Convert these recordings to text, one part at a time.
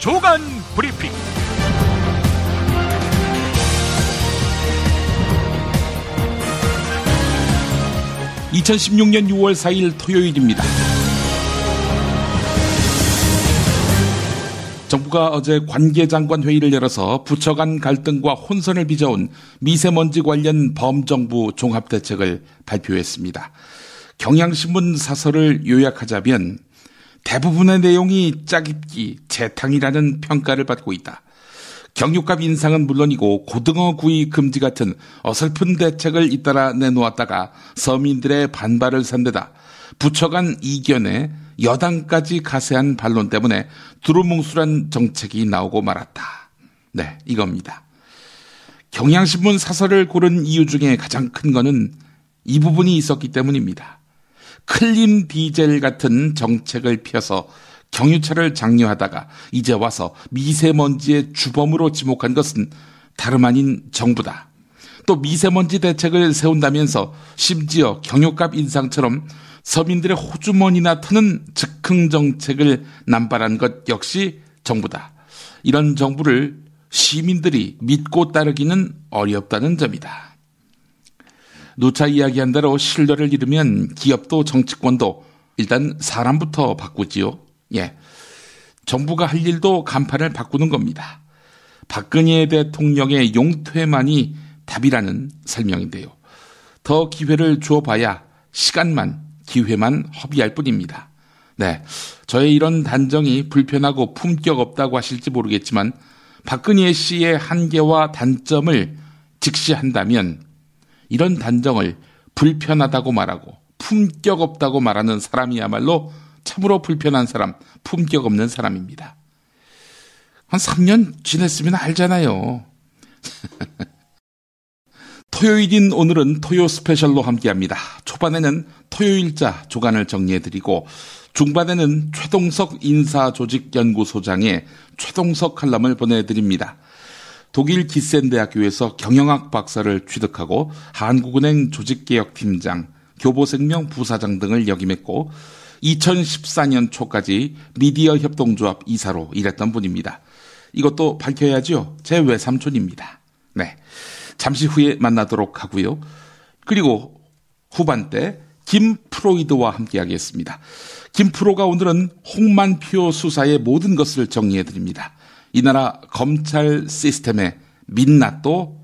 주간 브리핑. 2016년 6월 4일 토요일입니다. 정부가 어제 관계장관 회의를 열어서 부처 간 갈등과 혼선을 빚어온 미세먼지 관련 범정부 종합대책을 발표했습니다. 경향신문 사설을 요약하자면 대부분의 내용이 짜깁기, 재탕이라는 평가를 받고 있다. 경유값 인상은 물론이고 고등어 구이 금지 같은 어설픈 대책을 잇따라 내놓았다가 서민들의 반발을 산데다 부처 간 이견에 여당까지 가세한 반론 때문에 두루뭉술한 정책이 나오고 말았다. 네, 이겁니다. 경향신문 사설을 고른 이유 중에 가장 큰 거는 이 부분이 있었기 때문입니다. 클린 디젤 같은 정책을 펴서 경유차를 장려하다가 이제 와서 미세먼지의 주범으로 지목한 것은 다름 아닌 정부다. 또 미세먼지 대책을 세운다면서 심지어 경유값 인상처럼 서민들의 호주머니나 트는 즉흥 정책을 남발한 것 역시 정부다. 이런 정부를 시민들이 믿고 따르기는 어렵다는 점이다. 누차 이야기한 대로 신뢰를 잃으면 기업도 정치권도 일단 사람부터 바꾸지요. 예, 정부가 할 일도 간판을 바꾸는 겁니다. 박근혜 대통령의 용퇴만이 답이라는 설명인데요. 더 기회를 주어봐야 시간만, 기회만 허비할 뿐입니다. 네, 저의 이런 단정이 불편하고 품격 없다고 하실지 모르겠지만 박근혜 씨의 한계와 단점을 직시한다면 이런 단정을 불편하다고 말하고 품격 없다고 말하는 사람이야말로 참으로 불편한 사람, 품격 없는 사람입니다. 한 3년 지냈으면 알잖아요. 토요일인 오늘은 토요 스페셜로 함께합니다. 초반에는 토요일자 조간을 정리해드리고 중반에는 최동석 인사조직연구소장의 최동석 칼럼을 보내드립니다. 독일 기센대학교에서 경영학 박사를 취득하고 한국은행 조직개혁팀장, 교보생명 부사장 등을 역임했고 2014년 초까지 미디어 협동조합 이사로 일했던 분입니다. 이것도 밝혀야죠. 제 외삼촌입니다. 네, 잠시 후에 만나도록 하고요. 그리고 후반때 김프로이드와 함께하겠습니다. 김프로가 오늘은 홍만표 수사의 모든 것을 정리해드립니다. 이 나라 검찰 시스템의 민낯도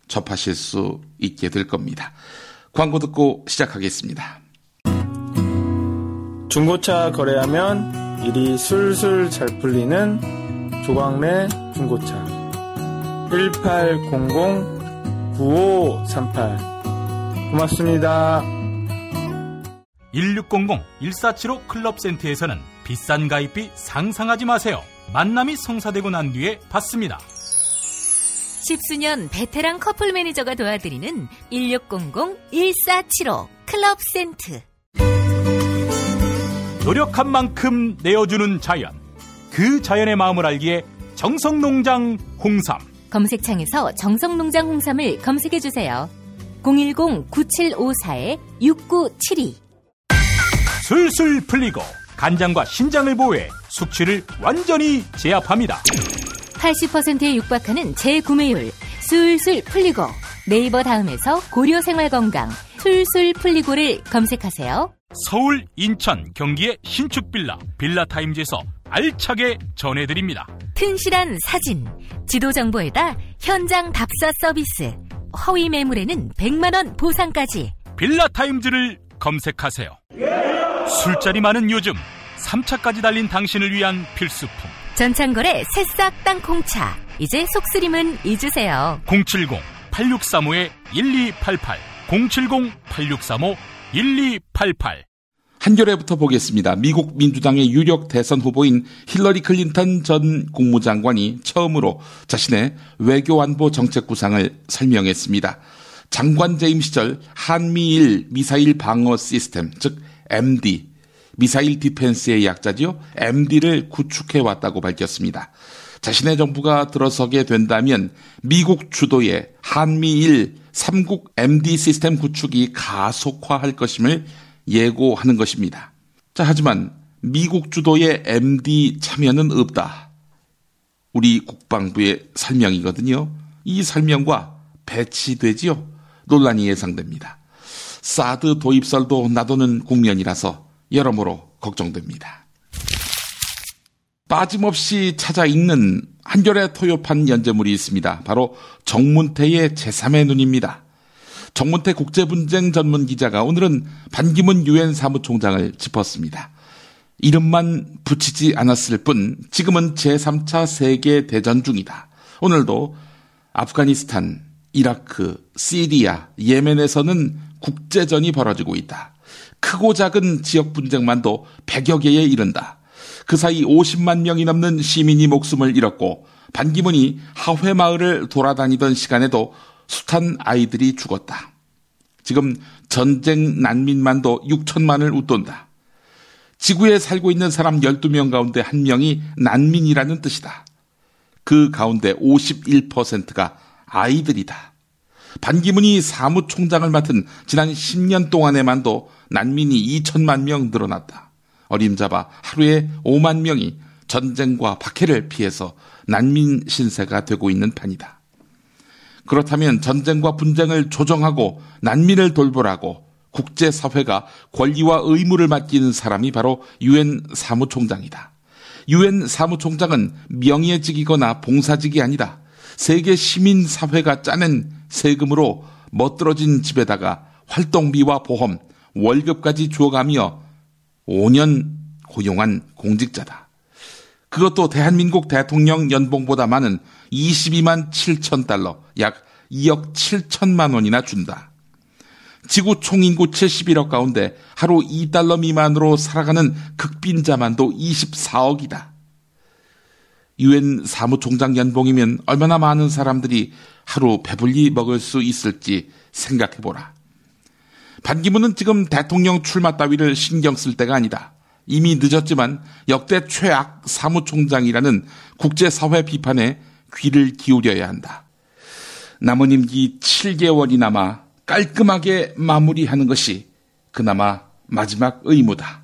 접하실 수 있게 될 겁니다. 광고 듣고 시작하겠습니다. 중고차 거래하면 일이 술술 잘 풀리는 조광래 중고차 1800-9538 고맙습니다. 1600-1475 클럽센터에서는 비싼 가입비 상상하지 마세요. 만남이 성사되고 난 뒤에 받습니다. 10수년 베테랑 커플 매니저가 도와드리는 1600-1475 클럽센터. 노력한 만큼 내어주는 자연, 그 자연의 마음을 알기에 정성농장 홍삼. 검색창에서 정성농장 홍삼을 검색해주세요. 010-9754-6972. 술술 풀리고 간장과 신장을 보호해 숙취를 완전히 제압합니다. 80%에 육박하는 재구매율 술술 풀리고. 네이버 다음에서 고려생활건강 술술 풀리고를 검색하세요. 서울, 인천, 경기의 신축 빌라타임즈에서 알차게 전해드립니다. 튼실한 사진, 지도 정보에다 현장 답사 서비스, 허위 매물에는 100만원 보상까지. 빌라타임즈를 검색하세요. 술자리 많은 요즘 3차까지 달린 당신을 위한 필수품. 전창걸의 새싹 땅콩차. 이제 속쓰림은 잊으세요. 070-8635-1288 070-8635-1288. 한겨레부터 보겠습니다. 미국 민주당의 유력 대선 후보인 힐러리 클린턴 전 국무장관이 처음으로 자신의 외교안보 정책 구상을 설명했습니다. 장관 재임 시절 한미일 미사일 방어 시스템, 즉 MD, 미사일 디펜스의 약자죠. MD를 구축해왔다고 밝혔습니다. 자신의 정부가 들어서게 된다면 미국 주도의 한미일 3국 MD 시스템 구축이 가속화할 것임을 예고하는 것입니다. 자, 하지만 미국 주도의 MD 참여는 없다. 우리 국방부의 설명이거든요. 이 설명과 배치되지요. 논란이 예상됩니다. 사드 도입설도 나도는 국면이라서 여러모로 걱정됩니다. 빠짐없이 찾아 읽는 한겨레 토요판 연재물이 있습니다. 바로 정문태의 제3의 눈입니다. 정문태 국제분쟁 전문 기자가 오늘은 반기문 유엔 사무총장을 짚었습니다. 이름만 붙이지 않았을 뿐 지금은 제3차 세계대전 중이다. 오늘도 아프가니스탄, 이라크, 시리아, 예멘에서는 국제전이 벌어지고 있다. 크고 작은 지역 분쟁만도 100여 개에 이른다. 그 사이 50만 명이 넘는 시민이 목숨을 잃었고 반기문이 하회 마을을 돌아다니던 시간에도 숱한 아이들이 죽었다. 지금 전쟁 난민만도 6천만을 웃돈다. 지구에 살고 있는 사람 12명 가운데 1명이 난민이라는 뜻이다. 그 가운데 51%가 아이들이다. 반기문이 사무총장을 맡은 지난 10년 동안에만도 난민이 2천만 명 늘어났다. 어림잡아 하루에 5만 명이 전쟁과 박해를 피해서 난민 신세가 되고 있는 판이다. 그렇다면 전쟁과 분쟁을 조정하고 난민을 돌보라고 국제사회가 권리와 의무를 맡기는 사람이 바로 유엔 사무총장이다. 유엔 사무총장은 명예직이거나 봉사직이 아니다. 세계 시민사회가 짜낸 세금으로 멋들어진 집에다가 활동비와 보험, 월급까지 주어가며 5년 고용한 공직자다. 그것도 대한민국 대통령 연봉보다 많은 22만 7천 달러, 약 2억 7천만 원이나 준다. 지구 총인구 71억 가운데 하루 2달러 미만으로 살아가는 극빈자만도 24억이다. 유엔 사무총장 연봉이면 얼마나 많은 사람들이 하루 배불리 먹을 수 있을지 생각해보라. 반기문은 지금 대통령 출마 따위를 신경 쓸 때가 아니다. 이미 늦었지만 역대 최악 사무총장이라는 국제사회 비판에 귀를 기울여야 한다. 남은 임기 7개월이 남아 깔끔하게 마무리하는 것이 그나마 마지막 의무다.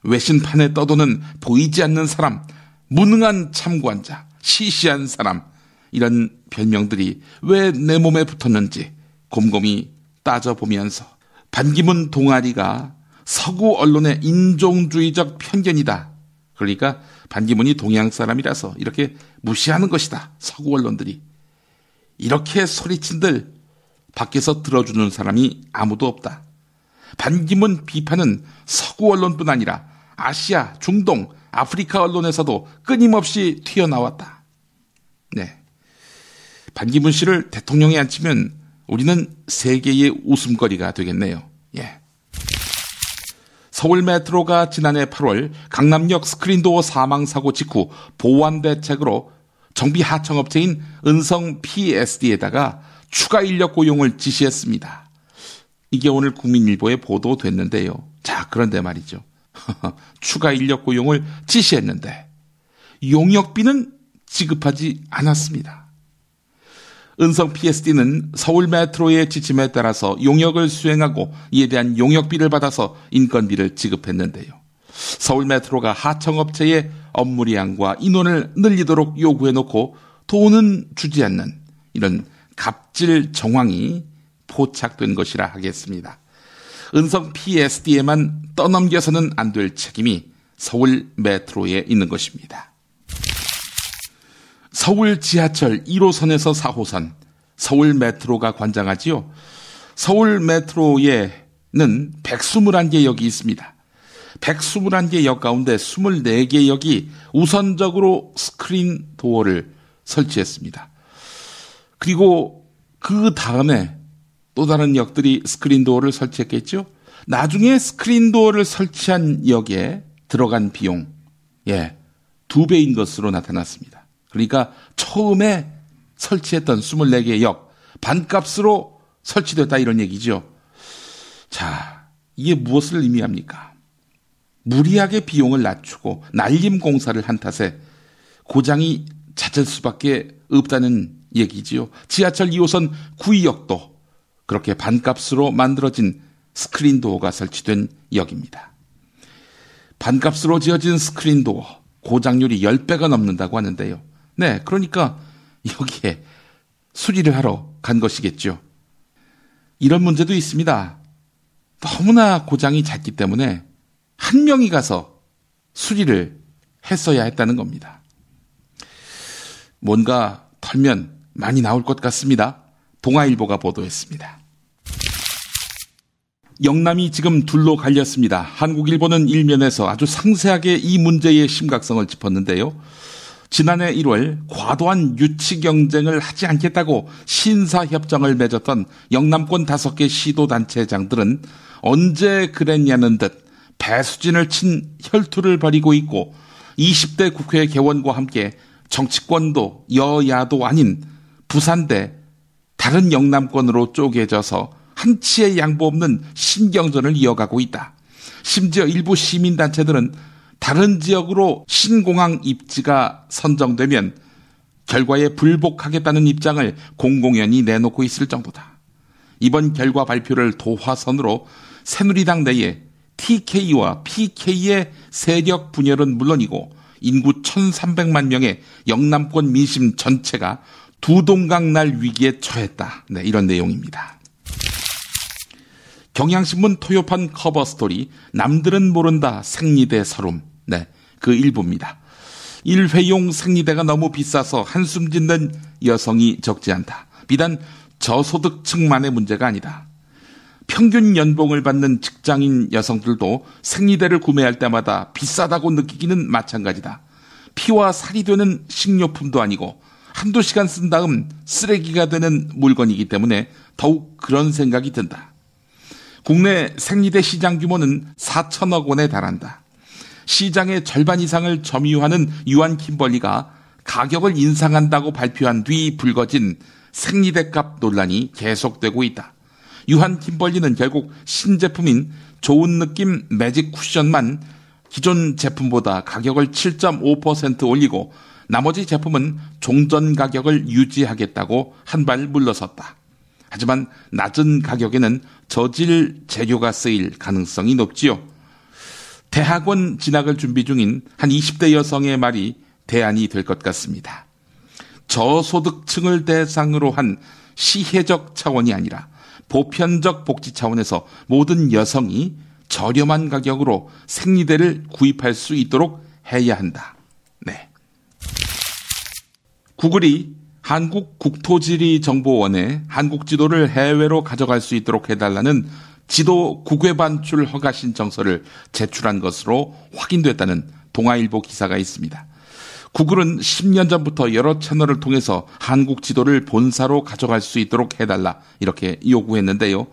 외신판에 떠도는 보이지 않는 사람, 무능한 참관자, 시시한 사람, 이런 별명들이 왜 내 몸에 붙었는지 곰곰이 따져보면서 반기문 동아리가 서구 언론의 인종주의적 편견이다. 그러니까 반기문이 동양 사람이라서 이렇게 무시하는 것이다. 서구 언론들이. 이렇게 소리친들 밖에서 들어주는 사람이 아무도 없다. 반기문 비판은 서구 언론뿐 아니라 아시아, 중동, 아프리카 언론에서도 끊임없이 튀어나왔다. 네. 반기문 씨를 대통령에 앉히면 우리는 세계의 웃음거리가 되겠네요. 예. 서울 메트로가 지난해 8월 강남역 스크린도어 사망사고 직후 보완 대책으로 정비 하청업체인 은성 PSD에다가 추가 인력 고용을 지시했습니다. 이게 오늘 국민일보에 보도됐는데요. 자, 그런데 말이죠. 추가 인력 고용을 지시했는데 용역비는 지급하지 않았습니다. 은성 PSD는 서울 메트로의 지침에 따라서 용역을 수행하고 이에 대한 용역비를 받아서 인건비를 지급했는데요. 서울 메트로가 하청업체의 업무량과 인원을 늘리도록 요구해놓고 돈은 주지 않는 이런 갑질 정황이 포착된 것이라 하겠습니다. 은성 PSD에만 떠넘겨서는 안 될 책임이 서울 메트로에 있는 것입니다. 서울 지하철 1호선에서 4호선, 서울 메트로가 관장하지요. 서울 메트로에는 121개 역이 있습니다. 121개 역 가운데 24개 역이 우선적으로 스크린 도어를 설치했습니다. 그리고 그 다음에 또 다른 역들이 스크린 도어를 설치했겠죠. 나중에 스크린 도어를 설치한 역에 들어간 비용, 2배인 것으로 나타났습니다. 그러니까 처음에 설치했던 24개 역 반값으로 설치됐다 이런 얘기죠. 자, 이게 무엇을 의미합니까? 무리하게 비용을 낮추고 날림 공사를 한 탓에 고장이 잦을 수밖에 없다는 얘기지요. 지하철 2호선 구의역도 그렇게 반값으로 만들어진 스크린도어가 설치된 역입니다. 반값으로 지어진 스크린도어 고장률이 10배가 넘는다고 하는데요. 네, 그러니까 여기에 수리를 하러 간 것이겠죠. 이런 문제도 있습니다. 너무나 고장이 잦기 때문에 한 명이 가서 수리를 했어야 했다는 겁니다. 뭔가 털면 많이 나올 것 같습니다. 동아일보가 보도했습니다. 영남이 지금 둘로 갈렸습니다. 한국일보는 일면에서 아주 상세하게 이 문제의 심각성을 짚었는데요. 지난해 1월 과도한 유치 경쟁을 하지 않겠다고 신사협정을 맺었던 영남권 5개 시도단체장들은 언제 그랬냐는 듯 배수진을 친 혈투를 벌이고 있고 20대 국회 개원과 함께 정치권도 여야도 아닌 부산대 다른 영남권으로 쪼개져서 한치의 양보 없는 신경전을 이어가고 있다. 심지어 일부 시민단체들은 다른 지역으로 신공항 입지가 선정되면 결과에 불복하겠다는 입장을 공공연히 내놓고 있을 정도다. 이번 결과 발표를 도화선으로 새누리당 내에 TK와 PK의 세력 분열은 물론이고 인구 1,300만 명의 영남권 민심 전체가 두 동강 날 위기에 처했다. 네, 이런 내용입니다. 경향신문 토요판 커버 스토리 남들은 모른다 생리대 서름. 네, 그 일부입니다. 일회용 생리대가 너무 비싸서 한숨 짓는 여성이 적지 않다. 비단 저소득층만의 문제가 아니다. 평균 연봉을 받는 직장인 여성들도 생리대를 구매할 때마다 비싸다고 느끼기는 마찬가지다. 피와 살이 되는 식료품도 아니고 한두 시간 쓴 다음 쓰레기가 되는 물건이기 때문에 더욱 그런 생각이 든다. 국내 생리대 시장 규모는 4천억 원에 달한다. 시장의 절반 이상을 점유하는 유한 킴벌리가 가격을 인상한다고 발표한 뒤 불거진 생리대값 논란이 계속되고 있다. 유한 킴벌리는 결국 신제품인 좋은 느낌 매직 쿠션만 기존 제품보다 가격을 7.5% 올리고 나머지 제품은 종전 가격을 유지하겠다고 한 발 물러섰다. 하지만 낮은 가격에는 저질 재료가 쓰일 가능성이 높지요. 대학원 진학을 준비 중인 한 20대 여성의 말이 대안이 될 것 같습니다. 저소득층을 대상으로 한 시혜적 차원이 아니라 보편적 복지 차원에서 모든 여성이 저렴한 가격으로 생리대를 구입할 수 있도록 해야 한다. 네. 구글이 한국국토지리정보원에 한국 지도를 해외로 가져갈 수 있도록 해달라는 지도 국외 반출 허가 신청서를 제출한 것으로 확인됐다는 동아일보 기사가 있습니다. 구글은 10년 전부터 여러 채널을 통해서 한국 지도를 본사로 가져갈 수 있도록 해달라 이렇게 요구했는데요.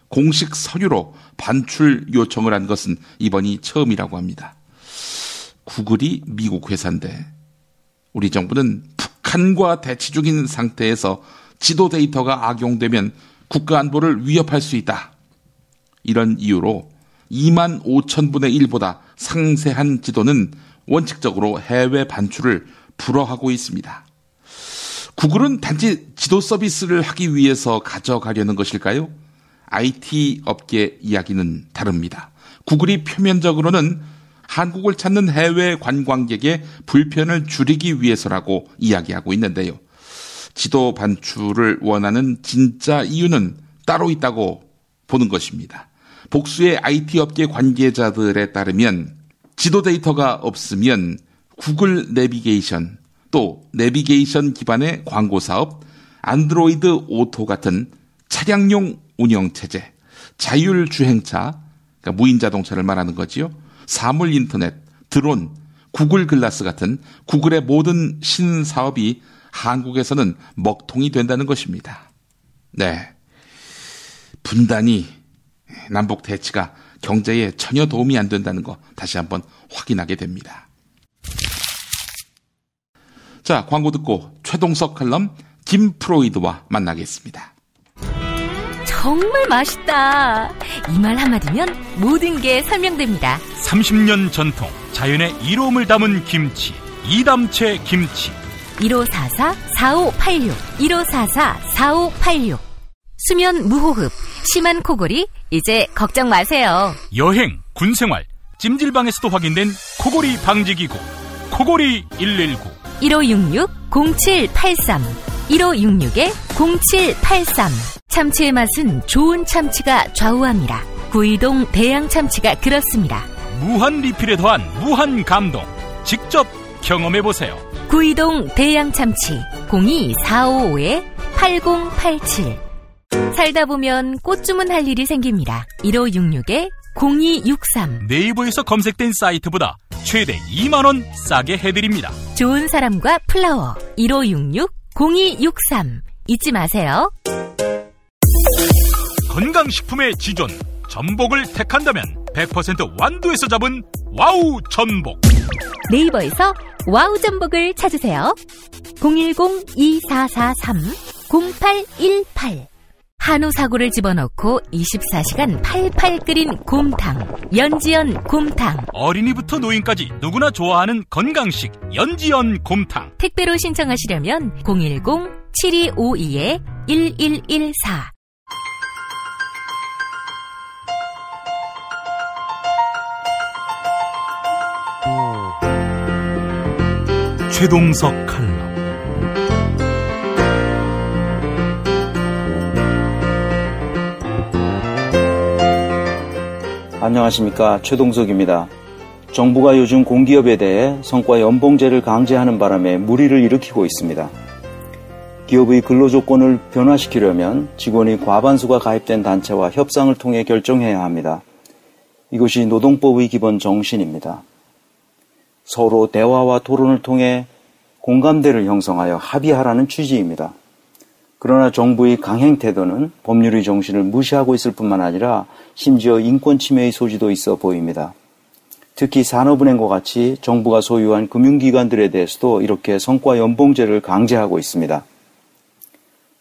공식 서류로 반출 요청을 한 것은 이번이 처음이라고 합니다. 구글이 미국 회사인데 우리 정부는 북한과 대치 중인 상태에서 지도 데이터가 악용되면 국가 안보를 위협할 수 있다. 이런 이유로 25,000분의 1보다 상세한 지도는 원칙적으로 해외 반출을 불허하고 있습니다. 구글은 단지 지도 서비스를 하기 위해서 가져가려는 것일까요? IT 업계 이야기는 다릅니다. 구글이 표면적으로는 한국을 찾는 해외 관광객의 불편을 줄이기 위해서라고 이야기하고 있는데요. 지도 반출을 원하는 진짜 이유는 따로 있다고 보는 것입니다. 복수의 IT 업계 관계자들에 따르면 지도 데이터가 없으면 구글 내비게이션 또 내비게이션 기반의 광고 사업, 안드로이드 오토 같은 차량용 운영체제, 자율주행차, 그러니까 무인 자동차를 말하는 거지요. 사물 인터넷, 드론, 구글 글라스 같은 구글의 모든 신사업이 한국에서는 먹통이 된다는 것입니다. 네, 분단이 남북 대치가 경제에 전혀 도움이 안 된다는 거 다시 한번 확인하게 됩니다. 자, 광고 듣고 최동석 칼럼 김프로이드와 만나겠습니다. 정말 맛있다. 이 말 한마디면 모든 게 설명됩니다. 30년 전통 자연의 이로움을 담은 김치, 이담채 김치. 1544-4586 1544-4586. 수면 무호흡, 심한 코골이 이제 걱정 마세요. 여행, 군생활, 찜질방에서도 확인된 코골이 방지기구 코골이 119 1566-0783 1566-0783 참치의 맛은 좋은 참치가 좌우합니다. 구이동 대양참치가 그렇습니다. 무한 리필에 더한 무한 감동. 직접 경험해보세요. 구이동 대양참치 02-455-8087 살다 보면 꽃 주문할 일이 생깁니다. 1566-0263 네이버에서 검색된 사이트보다 최대 2만원 싸게 해드립니다. 좋은 사람과 플라워 1566-0263 잊지 마세요. 건강식품의 지존 전복을 택한다면 100% 완도에서 잡은 와우 전복. 네이버에서 와우 전복을 찾으세요. 010-2443-0818 한우 사고를 집어넣고 24시간 팔팔 끓인 곰탕 연지연 곰탕. 어린이부터 노인까지 누구나 좋아하는 건강식 연지연 곰탕. 택배로 신청하시려면 010-7252-1114 최동석 칼럼. 안녕하십니까, 최동석입니다. 정부가 요즘 공기업에 대해 성과 연봉제를 강제하는 바람에 물의를 일으키고 있습니다. 기업의 근로조건을 변화시키려면 직원의 과반수가 가입된 단체와 협상을 통해 결정해야 합니다. 이것이 노동법의 기본 정신입니다. 서로 대화와 토론을 통해 공감대를 형성하여 합의하라는 취지입니다. 그러나 정부의 강행 태도는 법률의 정신을 무시하고 있을 뿐만 아니라 심지어 인권 침해의 소지도 있어 보입니다. 특히 산업은행과 같이 정부가 소유한 금융기관들에 대해서도 이렇게 성과 연봉제를 강제하고 있습니다.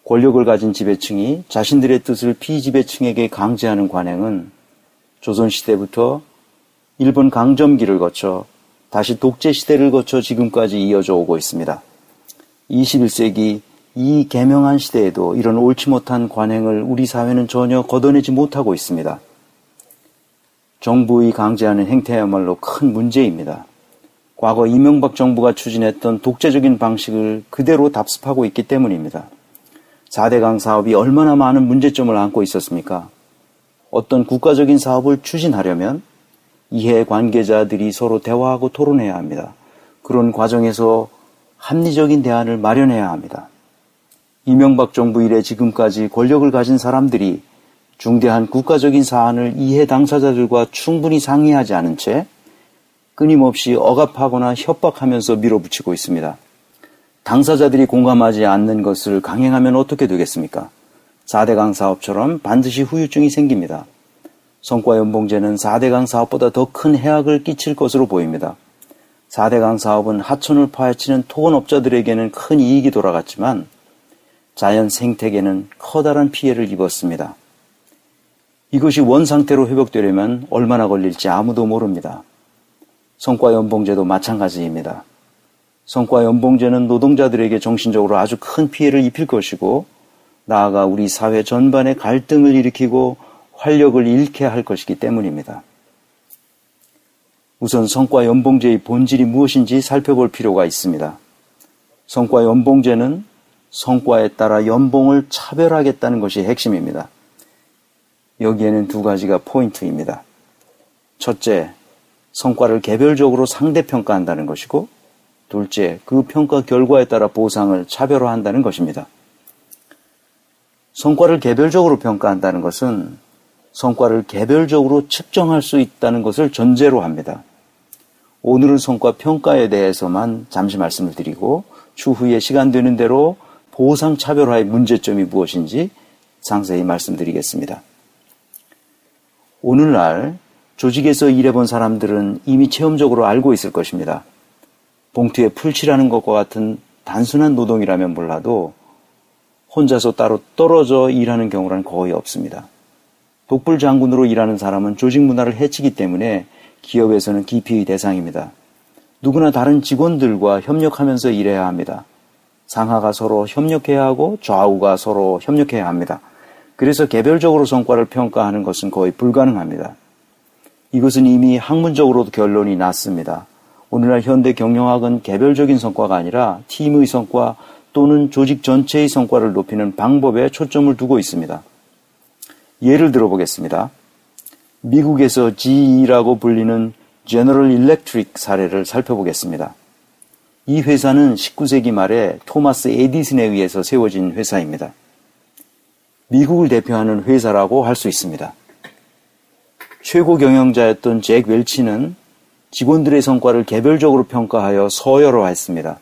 권력을 가진 지배층이 자신들의 뜻을 피지배층에게 강제하는 관행은 조선시대부터 일본 강점기를 거쳐 다시 독재시대를 거쳐 지금까지 이어져 오고 있습니다. 21세기 이 개명한 시대에도 이런 옳지 못한 관행을 우리 사회는 전혀 걷어내지 못하고 있습니다. 정부의 강제하는 행태야말로 큰 문제입니다. 과거 이명박 정부가 추진했던 독재적인 방식을 그대로 답습하고 있기 때문입니다. 4대강 사업이 얼마나 많은 문제점을 안고 있었습니까? 어떤 국가적인 사업을 추진하려면 이해 관계자들이 서로 대화하고 토론해야 합니다. 그런 과정에서 합리적인 대안을 마련해야 합니다. 이명박 정부 이래 지금까지 권력을 가진 사람들이 중대한 국가적인 사안을 이해 당사자들과 충분히 상의하지 않은 채 끊임없이 억압하거나 협박하면서 밀어붙이고 있습니다. 당사자들이 공감하지 않는 것을 강행하면 어떻게 되겠습니까? 4대강 사업처럼 반드시 후유증이 생깁니다. 성과연봉제는 4대강 사업보다 더 큰 해악을 끼칠 것으로 보입니다. 4대강 사업은 하천을 파헤치는 토건업자들에게는 큰 이익이 돌아갔지만 자연 생태계는 커다란 피해를 입었습니다. 이것이 원상태로 회복되려면 얼마나 걸릴지 아무도 모릅니다. 성과연봉제도 마찬가지입니다. 성과연봉제는 노동자들에게 정신적으로 아주 큰 피해를 입힐 것이고 나아가 우리 사회 전반에 갈등을 일으키고 활력을 잃게 할 것이기 때문입니다. 우선 성과연봉제의 본질이 무엇인지 살펴볼 필요가 있습니다. 성과연봉제는 성과에 따라 연봉을 차별하겠다는 것이 핵심입니다. 여기에는 두 가지가 포인트입니다. 첫째, 성과를 개별적으로 상대평가한다는 것이고 둘째, 그 평가 결과에 따라 보상을 차별화한다는 것입니다. 성과를 개별적으로 평가한다는 것은 성과를 개별적으로 측정할 수 있다는 것을 전제로 합니다. 오늘은 성과 평가에 대해서만 잠시 말씀을 드리고 추후에 시간 되는 대로 보상 차별화의 문제점이 무엇인지 상세히 말씀드리겠습니다. 오늘날 조직에서 일해본 사람들은 이미 체험적으로 알고 있을 것입니다. 봉투에 풀칠하는 것과 같은 단순한 노동이라면 몰라도 혼자서 따로 떨어져 일하는 경우는 거의 없습니다. 독불장군으로 일하는 사람은 조직 문화를 해치기 때문에 기업에서는 기피의 대상입니다. 누구나 다른 직원들과 협력하면서 일해야 합니다. 상하가 서로 협력해야 하고 좌우가 서로 협력해야 합니다. 그래서 개별적으로 성과를 평가하는 것은 거의 불가능합니다. 이것은 이미 학문적으로도 결론이 났습니다. 오늘날 현대 경영학은 개별적인 성과가 아니라 팀의 성과 또는 조직 전체의 성과를 높이는 방법에 초점을 두고 있습니다. 예를 들어보겠습니다. 미국에서 GE라고 불리는 General Electric 사례를 살펴보겠습니다. 이 회사는 19세기 말에 토마스 에디슨에 의해서 세워진 회사입니다. 미국을 대표하는 회사라고 할 수 있습니다. 최고 경영자였던 잭 웰치는 직원들의 성과를 개별적으로 평가하여 서열화했습니다.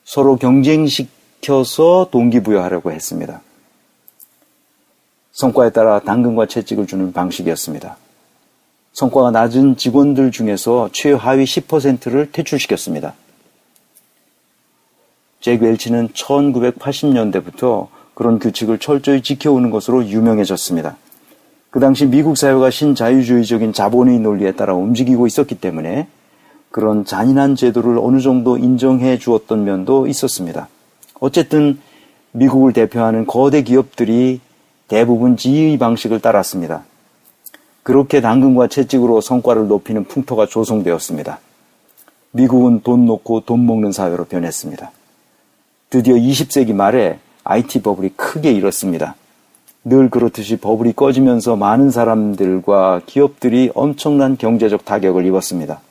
서로 경쟁시켜서 동기부여하려고 했습니다. 성과에 따라 당근과 채찍을 주는 방식이었습니다. 성과가 낮은 직원들 중에서 최하위 10%를 퇴출시켰습니다. 잭 웰치는 1980년대부터 그런 규칙을 철저히 지켜오는 것으로 유명해졌습니다. 그 당시 미국 사회가 신자유주의적인 자본의 논리에 따라 움직이고 있었기 때문에 그런 잔인한 제도를 어느 정도 인정해 주었던 면도 있었습니다. 어쨌든 미국을 대표하는 거대 기업들이 대부분 GE의 방식을 따랐습니다. 그렇게 당근과 채찍으로 성과를 높이는 풍토가 조성되었습니다. 미국은 돈 놓고 돈 먹는 사회로 변했습니다. 드디어 20세기 말에 IT 버블이 크게 일었습니다. 늘 그렇듯이 버블이 꺼지면서 많은 사람들과 기업들이 엄청난 경제적 타격을 입었습니다.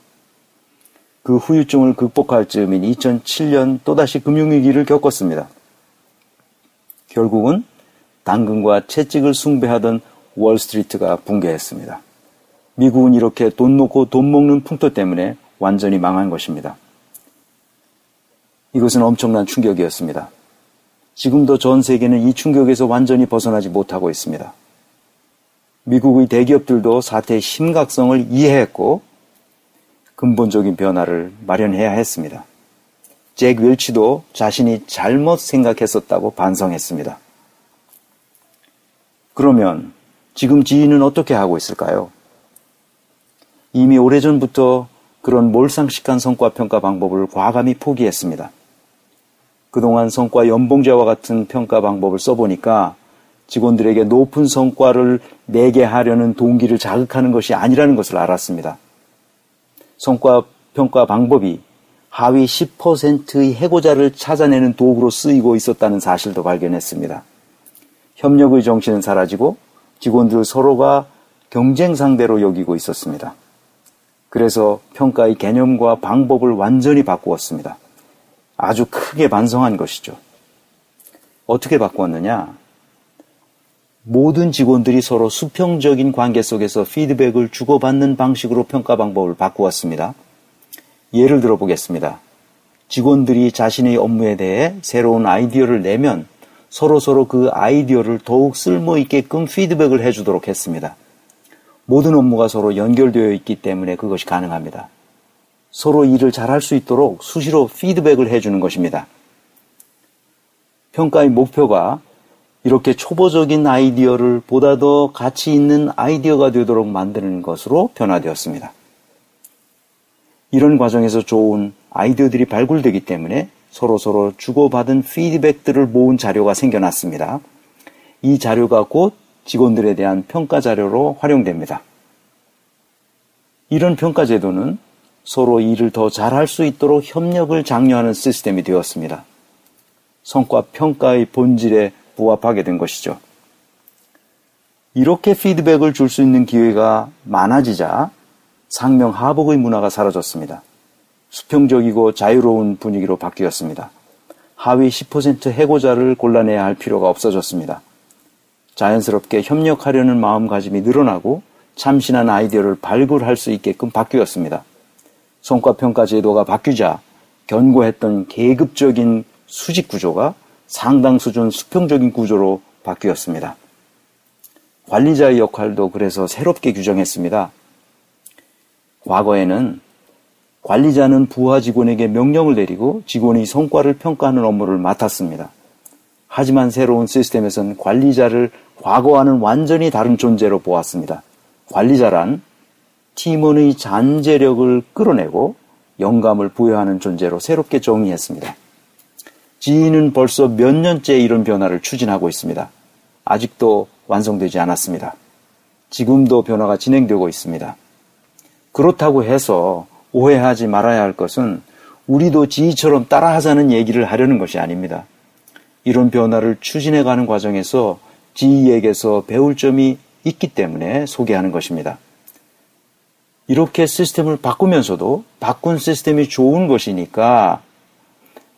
그 후유증을 극복할 즈음인 2007년 또다시 금융위기를 겪었습니다. 결국은 당근과 채찍을 숭배하던 월스트리트가 붕괴했습니다. 미국은 이렇게 돈 놓고 돈 먹는 풍토 때문에 완전히 망한 것입니다. 이것은 엄청난 충격이었습니다. 지금도 전 세계는 이 충격에서 완전히 벗어나지 못하고 있습니다. 미국의 대기업들도 사태의 심각성을 이해했고 근본적인 변화를 마련해야 했습니다. 잭 웰치도 자신이 잘못 생각했었다고 반성했습니다. 그러면 지금 GE는 어떻게 하고 있을까요? 이미 오래전부터 그런 몰상식한 성과평가 방법을 과감히 포기했습니다. 그동안 성과 연봉제와 같은 평가 방법을 써보니까 직원들에게 높은 성과를 내게 하려는 동기를 자극하는 것이 아니라는 것을 알았습니다. 성과 평가 방법이 하위 10%의 해고자를 찾아내는 도구로 쓰이고 있었다는 사실도 발견했습니다. 협력의 정신은 사라지고 직원들 서로가 경쟁 상대로 여기고 있었습니다. 그래서 평가의 개념과 방법을 완전히 바꾸었습니다. 아주 크게 반성한 것이죠. 어떻게 바꾸었느냐? 모든 직원들이 서로 수평적인 관계 속에서 피드백을 주고받는 방식으로 평가 방법을 바꾸었습니다. 예를 들어 보겠습니다. 직원들이 자신의 업무에 대해 새로운 아이디어를 내면 서로 그 아이디어를 더욱 쓸모있게끔 피드백을 해주도록 했습니다. 모든 업무가 서로 연결되어 있기 때문에 그것이 가능합니다. 서로 일을 잘할 수 있도록 수시로 피드백을 해주는 것입니다. 평가의 목표가 이렇게 초보적인 아이디어를 보다 더 가치 있는 아이디어가 되도록 만드는 것으로 변화되었습니다. 이런 과정에서 좋은 아이디어들이 발굴되기 때문에 서로 주고받은 피드백들을 모은 자료가 생겨났습니다. 이 자료가 곧 직원들에 대한 평가 자료로 활용됩니다. 이런 평가 제도는 서로 일을 더 잘할 수 있도록 협력을 장려하는 시스템이 되었습니다. 성과 평가의 본질에 부합하게 된 것이죠. 이렇게 피드백을 줄 수 있는 기회가 많아지자 상명하복의 문화가 사라졌습니다. 수평적이고 자유로운 분위기로 바뀌었습니다. 하위 10% 해고자를 골라내야 할 필요가 없어졌습니다. 자연스럽게 협력하려는 마음가짐이 늘어나고 참신한 아이디어를 발굴할 수 있게끔 바뀌었습니다. 성과평가 제도가 바뀌자 견고했던 계급적인 수직 구조가 상당 수준 수평적인 구조로 바뀌었습니다. 관리자의 역할도 그래서 새롭게 규정했습니다. 과거에는 관리자는 부하 직원에게 명령을 내리고 직원의 성과를 평가하는 업무를 맡았습니다. 하지만 새로운 시스템에서는 관리자를 과거와는 완전히 다른 존재로 보았습니다. 관리자란 팀원의 잠재력을 끌어내고 영감을 부여하는 존재로 새롭게 정의했습니다. GE는 벌써 몇 년째 이런 변화를 추진하고 있습니다. 아직도 완성되지 않았습니다. 지금도 변화가 진행되고 있습니다. 그렇다고 해서 오해하지 말아야 할 것은 우리도 지희처럼 따라하자는 얘기를 하려는 것이 아닙니다. 이런 변화를 추진해가는 과정에서 지희에게서 배울 점이 있기 때문에 소개하는 것입니다. 이렇게 시스템을 바꾸면서도 바꾼 시스템이 좋은 것이니까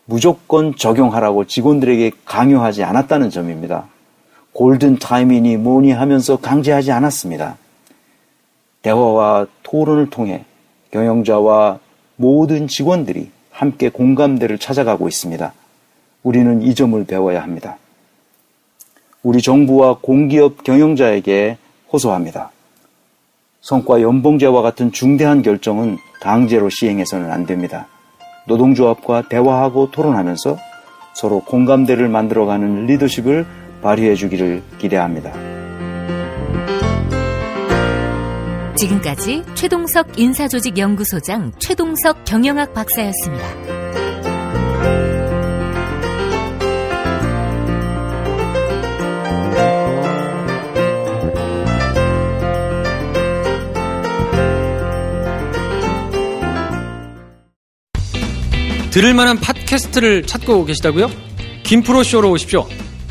무조건 적용하라고 직원들에게 강요하지 않았다는 점입니다. 골든 타임이니 뭐니 하면서 강제하지 않았습니다. 대화와 토론을 통해 경영자와 모든 직원들이 함께 공감대를 찾아가고 있습니다. 우리는 이 점을 배워야 합니다. 우리 정부와 공기업 경영자에게 호소합니다. 성과 연봉제와 같은 중대한 결정은 강제로 시행해서는 안 됩니다. 노동조합과 대화하고 토론하면서 서로 공감대를 만들어가는 리더십을 발휘해 주기를 기대합니다. 지금까지 최동석 인사조직연구소장 최동석 경영학 박사였습니다. 들을 만한 팟캐스트를 찾고 계시다고요? 김프로쇼로 오십시오.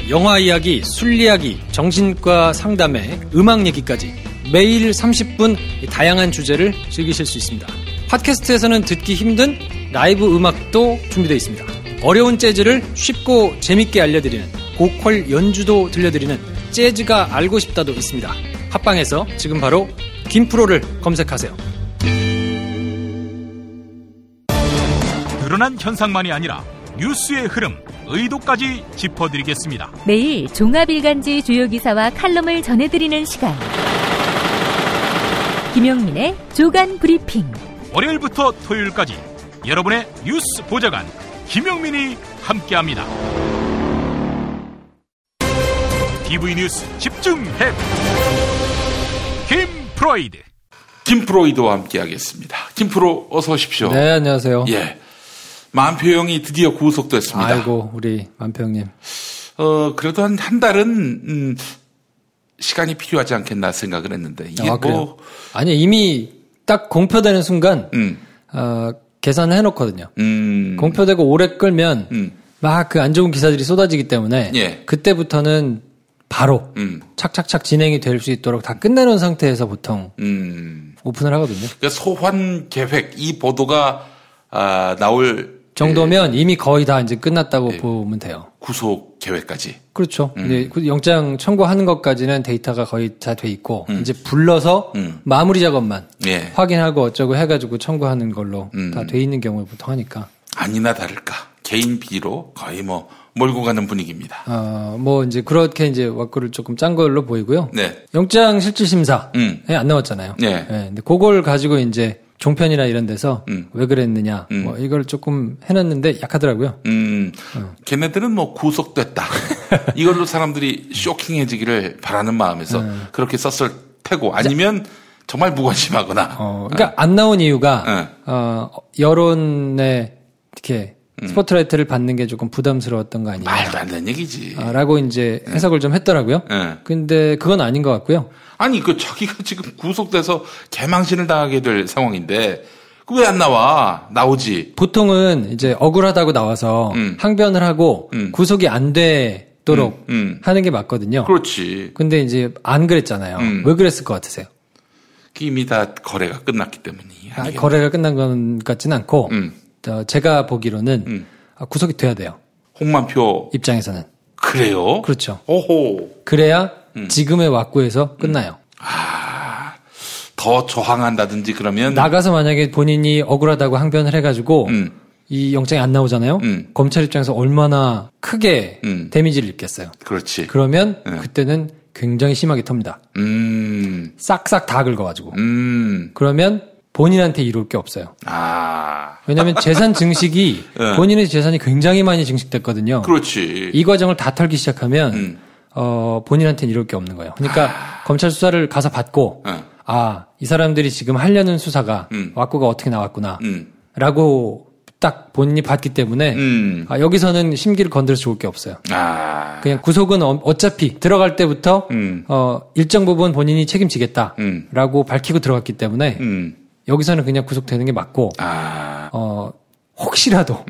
영화 이야기, 술 이야기, 정신과 상담에 음악 얘기까지 매일 30분 다양한 주제를 즐기실 수 있습니다. 팟캐스트에서는 듣기 힘든 라이브 음악도 준비되어 있습니다. 어려운 재즈를 쉽고 재밌게 알려드리는 보컬 연주도 들려드리는 재즈가 알고 싶다도 있습니다. 팟빵에서 지금 바로 김프로를 검색하세요. 드러난 현상만이 아니라 뉴스의 흐름, 의도까지 짚어드리겠습니다. 매일 종합일간지 주요 기사와 칼럼을 전해드리는 시간. 김용민의 조간 브리핑. 월요일부터 토요일까지 여러분의 뉴스 보좌관 김용민이 함께합니다. TV 뉴스 집중해. 김프로이드. 김프로이드와 함께하겠습니다. 김프로 어서 오십시오. 네, 안녕하세요. 예. 만표 형이 드디어 구속됐습니다. 아이고, 우리 만표 형님. 그래도 한 달은 시간이 필요하지 않겠나 생각을 했는데 이게 뭐 아니 이미 딱 공표되는 순간 계산을 해놓거든요. 공표되고 오래 끌면 막 그 안 좋은 기사들이 쏟아지기 때문에 예. 그때부터는 바로 착착착 진행이 될 수 있도록 다 끝내놓은 상태에서 보통 오픈을 하거든요. 그러니까 소환 계획 이 보도가 나올 정도면 이미 거의 다 이제 끝났다고 보면 돼요. 구속 계획까지. 그렇죠. 근데 영장 청구하는 것까지는 데이터가 거의 다 돼 있고 이제 불러서 마무리 작업만 확인하고 어쩌고 해가지고 청구하는 걸로 다 돼 있는 경우를 보통 하니까. 아니나 다를까 개인 비리로 거의 뭐 몰고 가는 분위기입니다. 뭐 이제 그렇게 이제 왁구를 조금 짠 걸로 보이고요. 네. 영장 실질 심사에 안 나왔잖아요. 네. 근데 그걸 가지고 이제 종편이나 이런 데서 왜 그랬느냐 뭐 이걸 조금 해놨는데 약하더라고요. 걔네들은 뭐 구속됐다. 이걸로 사람들이 쇼킹해지기를 바라는 마음에서 그렇게 썼을 테고 아니면 정말 무관심하거나. 그러니까 안 나온 이유가 여론에 이렇게 스포트라이트를 받는 게 조금 부담스러웠던 거 아니냐. 말도 안 되는 얘기지. 라고 이제 해석을 좀 했더라고요. 근데 그건 아닌 것 같고요. 아니, 자기가 지금 구속돼서 개망신을 당하게 될 상황인데, 왜 안 나와? 나오지. 보통은 이제 억울하다고 나와서 항변을 하고 구속이 안 되도록 하는 게 맞거든요. 그렇지. 근데 이제 안 그랬잖아요. 왜 그랬을 것 같으세요? 이미 다 거래가 끝났기 때문이. 거래가 끝난 건 같진 않고, 제가 보기로는 구속이 돼야 돼요. 홍만표 입장에서는. 그래요? 그렇죠. 오호. 그래야 지금의 왁구에서 끝나요. 더 저항한다든지 그러면 나가서 만약에 본인이 억울하다고 항변을 해가지고 이 영장이 안 나오잖아요. 검찰 입장에서 얼마나 크게 데미지를 입겠어요. 그렇지. 그러면 그때는 굉장히 심하게 텁니다. 싹싹 다 긁어가지고. 그러면 본인한테 이룰 게 없어요. 왜냐하면 재산 증식이 본인의 재산이 굉장히 많이 증식됐거든요. 그렇지. 이 과정을 다 털기 시작하면 본인한테는 이룰 게 없는 거예요. 그러니까 검찰 수사를 가서 받고 이 사람들이 지금 하려는 수사가 왁구가 어떻게 나왔구나 라고 딱 본인이 봤기 때문에 여기서는 심기를 건드려서 좋을 게 없어요. 그냥 구속은 어차피 들어갈 때부터 일정 부분 본인이 책임지겠다라고 밝히고 들어갔기 때문에 여기서는 그냥 구속되는 게 맞고 혹시라도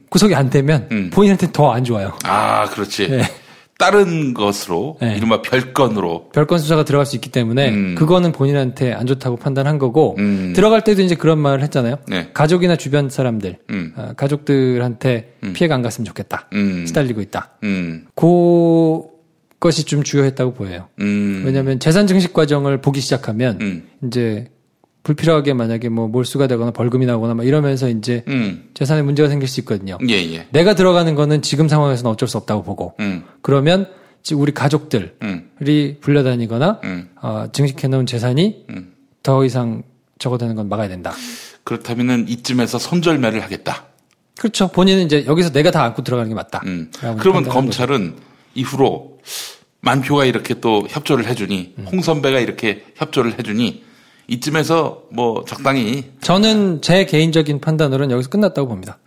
구속이 안 되면 본인한테 더 안 좋아요. 그렇지. 네. 다른 것으로 네. 이른바 별건으로 별건 수사가 들어갈 수 있기 때문에 그거는 본인한테 안 좋다고 판단한 거고 들어갈 때도 이제 그런 말을 했잖아요. 네. 가족이나 주변 사람들, 가족들한테 피해가 안 갔으면 좋겠다. 시달리고 있다. 그것이 좀 주요했다고 보여요. 왜냐하면 재산 증식 과정을 보기 시작하면 이제 불필요하게 만약에 뭐 몰수가 되거나 벌금이 나오거나 막 이러면서 이제 재산에 문제가 생길 수 있거든요. 예. 내가 들어가는 거는 지금 상황에서는 어쩔 수 없다고 보고 그러면 우리 가족들이 불려다니거나 증식해놓은 재산이 더 이상 적어되는 건 막아야 된다. 그렇다면은 이쯤에서 손절매를 하겠다. 그렇죠. 본인은 이제 여기서 내가 다 안고 들어가는 게 맞다. 그러면 검찰은 이후로 만표가 이렇게 또 협조를 해주니 홍선배가 이렇게 협조를 해주니 이쯤에서 뭐 적당히 저는 제 개인적인 판단으로는 여기서 끝났다고 봅니다.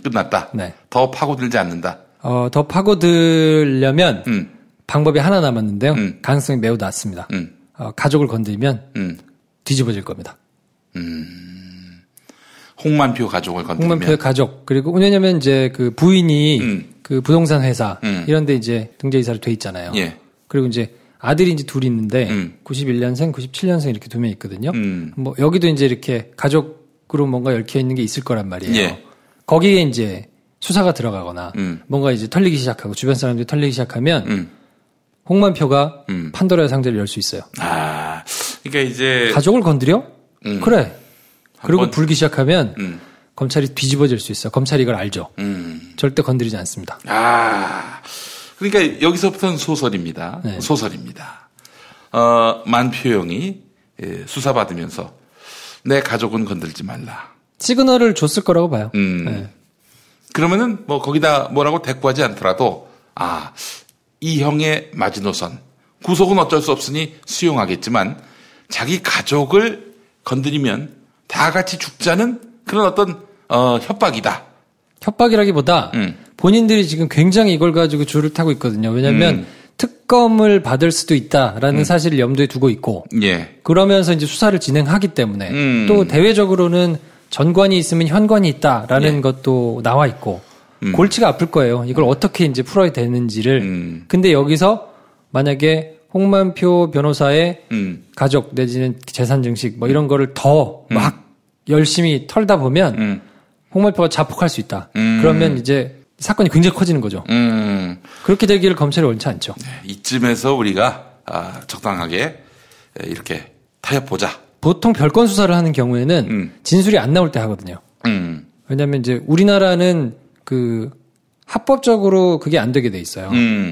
끝났다. 네. 더 파고들지 않는다. 더 파고들려면 방법이 하나 남았는데요. 가능성이 매우 낮습니다. 가족을 건드리면 뒤집어질 겁니다. 홍만표 가족을 건드리면. 홍만표의 가족 그리고 왜냐면 이제 그 부인이 그 부동산 회사 이런데 이제 등재 이사를 돼 있잖아요. 예. 그리고 이제 아들이 이제 둘이 있는데 91년생, 97년생 이렇게 두 명 있거든요. 뭐 여기도 이제 이렇게 가족으로 뭔가 얽혀 있는 게 있을 거란 말이에요. 예. 거기에 이제 수사가 들어가거나 뭔가 이제 털리기 시작하고 주변 사람들이 털리기 시작하면 홍만표가 판도라의 상자를 열 수 있어요. 그러니까 이제 가족을 건드려? 그래. 그리고 불기 시작하면 검찰이 뒤집어질 수 있어요. 검찰이 이걸 알죠. 절대 건드리지 않습니다. 그러니까 여기서부터는 소설입니다. 네. 소설입니다. 만표영이 수사받으면서 내 가족은 건들지 말라. 시그널을 줬을 거라고 봐요. 네. 그러면은 뭐 거기다 뭐라고 대꾸하지 않더라도 이 형의 마지노선 구속은 어쩔 수 없으니 수용하겠지만 자기 가족을 건드리면 다 같이 죽자는 그런 어떤 협박이다. 협박이라기보다 본인들이 지금 굉장히 이걸 가지고 줄을 타고 있거든요. 왜냐하면 특검을 받을 수도 있다라는 사실을 염두에 두고 있고 예. 그러면서 이제 수사를 진행하기 때문에 또 대외적으로는 전관이 있으면 현관이 있다라는 것도 나와 있고 골치가 아플 거예요. 이걸 어떻게 이제 풀어야 되는지를. 근데 여기서 만약에 홍만표 변호사의 가족 내지는 재산 증식 뭐 이런 거를 더 막 열심히 털다 보면 홍만표가 자폭할 수 있다. 그러면 이제 사건이 굉장히 커지는 거죠. 그렇게 되기를 검찰이 원치 않죠. 네, 이쯤에서 우리가 적당하게 이렇게 타협보자. 보통 별건 수사를 하는 경우에는 진술이 안 나올 때 하거든요. 왜냐하면 이제 우리나라는 그 합법적으로 그게 안 되게 돼 있어요.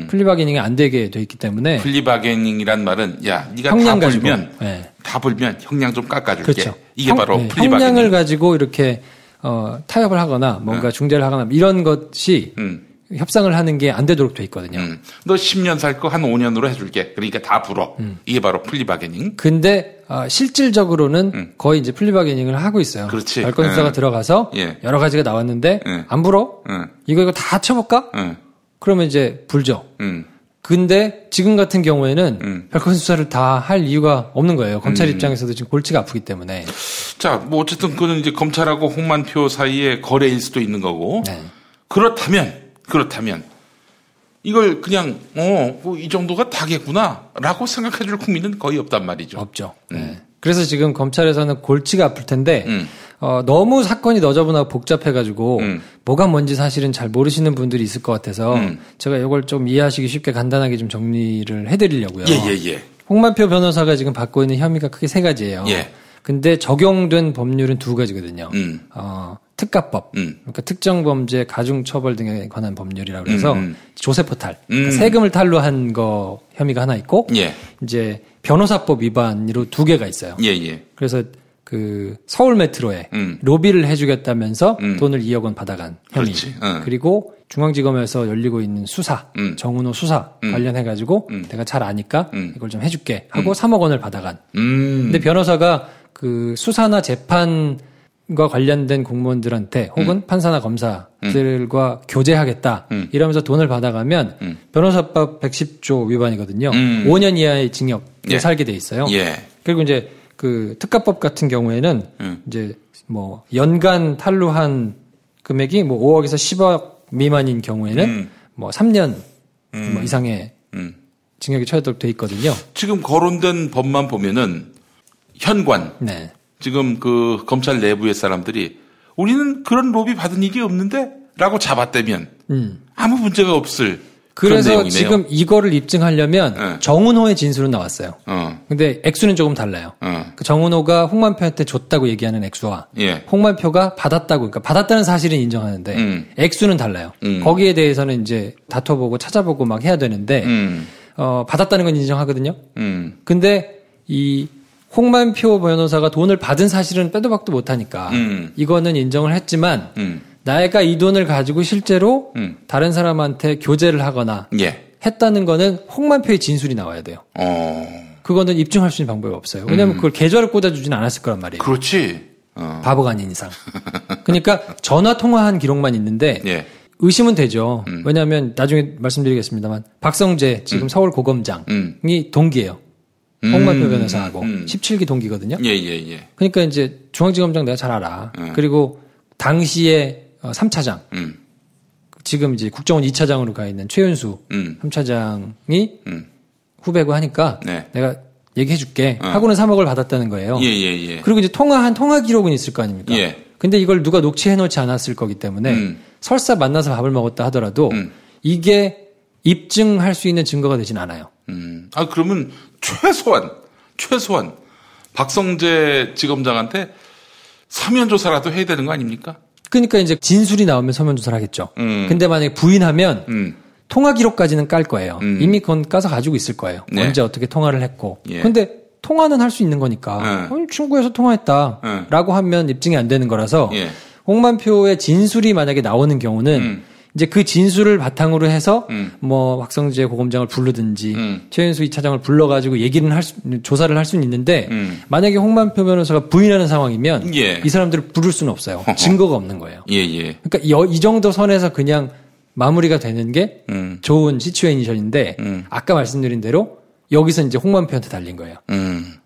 플리바게닝이 안 되게 돼 있기 때문에. 플리바게닝이란 말은 네가 형량 다 가지고, 불면 네. 다 불면 형량 좀 깎아줄게. 그렇죠. 이게 바로 플리바게닝. 형량을 가지고 이렇게 타협을 하거나 뭔가 중재를 하거나 이런 것이 협상을 하는 게 안 되도록 돼 있거든요. 너 10년 살 거 한 5년으로 해줄게. 그러니까 다 불어. 이게 바로 플리바게닝. 근데 실질적으로는 거의 이제 플리바게닝을 하고 있어요. 그렇지. 별건 수사가 들어가서 예. 여러 가지가 나왔는데 안 불어? 이거 다 쳐볼까? 그러면 이제 불죠. 근데 지금 같은 경우에는 별건 수사를 다 할 이유가 없는 거예요. 검찰 입장에서도 지금 골치가 아프기 때문에. 자, 뭐 어쨌든 그거는 이제 검찰하고 홍만표 사이의 거래일 수도 있는 거고. 네. 그렇다면 이걸 그냥 뭐이 정도가 다겠구나라고 생각해줄 국민은 거의 없단 말이죠. 없죠. 네. 그래서 지금 검찰에서는 골치가 아플 텐데 너무 사건이 너저분하고 복잡해가지고 뭐가 뭔지 사실은 잘 모르시는 분들이 있을 것 같아서 제가 이걸 좀 이해하시기 쉽게 간단하게 좀 정리를 해드리려고요. 예. 홍만표 변호사가 지금 받고 있는 혐의가 크게 세 가지예요. 예. 근데 적용된 법률은 두 가지거든요. 특가법, 그러니까 특정 범죄 가중 처벌 등에 관한 법률이라고 해서 조세포 탈, 그러니까 세금을 탈로 한 거 혐의가 하나 있고, 예. 이제 변호사법 위반으로 두 개가 있어요. 예. 그래서 그 서울 메트로에 로비를 해주겠다면서 돈을 2억 원 받아간 혐의, 그렇지. 그리고 중앙지검에서 열리고 있는 수사, 정은호 수사 관련해가지고 내가 잘 아니까 이걸 좀 해줄게 하고 3억 원을 받아간. 근데 변호사가 그 수사나 재판과 관련된 공무원들한테 혹은 판사나 검사들과 교제하겠다 이러면서 돈을 받아가면 변호사법 110조 위반이거든요. 5년 이하의 징역에 살게 돼 있어요. 예. 그리고 이제 그 특가법 같은 경우에는 이제 뭐 연간 탈루한 금액이 뭐 5억에서 10억 미만인 경우에는 뭐 3년 뭐 이상의 징역이 처하도록 돼 있거든요. 지금 거론된 법만 보면은 현관. 네. 지금 그 검찰 내부의 사람들이 우리는 그런 로비 받은 일이 없는데? 라고 잡았다면 아무 문제가 없을 그래서 그런 내용이네요. 지금 이거를 입증하려면 네. 정은호의 진술은 나왔어요. 근데 액수는 조금 달라요. 그 정은호가 홍만표한테 줬다고 얘기하는 액수와 예. 홍만표가 받았다고, 그러니까 받았다는 사실은 인정하는데 액수는 달라요. 거기에 대해서는 이제 다퉈보고 찾아보고 막 해야 되는데 받았다는 건 인정하거든요. 근데 이 홍만표 변호사가 돈을 받은 사실은 빼도 박도 못하니까 이거는 인정을 했지만 내가 이 돈을 가지고 실제로 다른 사람한테 교제를 하거나 예. 했다는 거는 홍만표의 진술이 나와야 돼요. 그거는 입증할 수 있는 방법이 없어요. 왜냐하면 그걸 계좌를 꽂아주지는 않았을 거란 말이에요. 그렇지. 바보가 아닌 이상. 그러니까 전화 통화한 기록만 있는데 예. 의심은 되죠. 왜냐하면 나중에 말씀드리겠습니다만 박성재 지금 서울고검장이 동기예요. 홍만표 변호사하고 17기 동기거든요. 예. 그러니까 이제 중앙지검장 내가 잘 알아. 그리고 당시에 3차장 지금 이제 국정원 2차장으로 가 있는 최윤수 3차장이 후배고 하니까 네. 내가 얘기해 줄게 하고는 3억을 받았다는 거예요. 예. 그리고 이제 통화 기록은 있을 거 아닙니까? 예. 근데 이걸 누가 녹취해 놓지 않았을 거기 때문에 설사 만나서 밥을 먹었다 하더라도 이게 입증할 수 있는 증거가 되진 않아요. 아, 그러면 최소한 박성재 지검장한테 서면 조사라도 해야 되는 거 아닙니까? 그러니까 이제 진술이 나오면 서면 조사를 하겠죠. 근데 만약에 부인하면 통화 기록까지는 깔 거예요. 이미 그건 까서 가지고 있을 거예요. 네. 언제 어떻게 통화를 했고. 예. 근데 통화는 할 수 있는 거니까 친구에서 통화했다라고 하면 입증이 안 되는 거라서 예. 홍만표의 진술이 만약에 나오는 경우는 이제 그 진술을 바탕으로 해서 뭐 박성재 고검장을 부르든지 최윤수 2차장을 불러가지고 조사를 할 수는 있는데 만약에 홍만표 변호사가 부인하는 상황이면 예. 이 사람들을 부를 수는 없어요. 증거가 없는 거예요. 예. 그러니까 이 정도 선에서 그냥 마무리가 되는 게 좋은 시츄에이션인데 아까 말씀드린 대로 여기서 이제 홍만표한테 달린 거예요.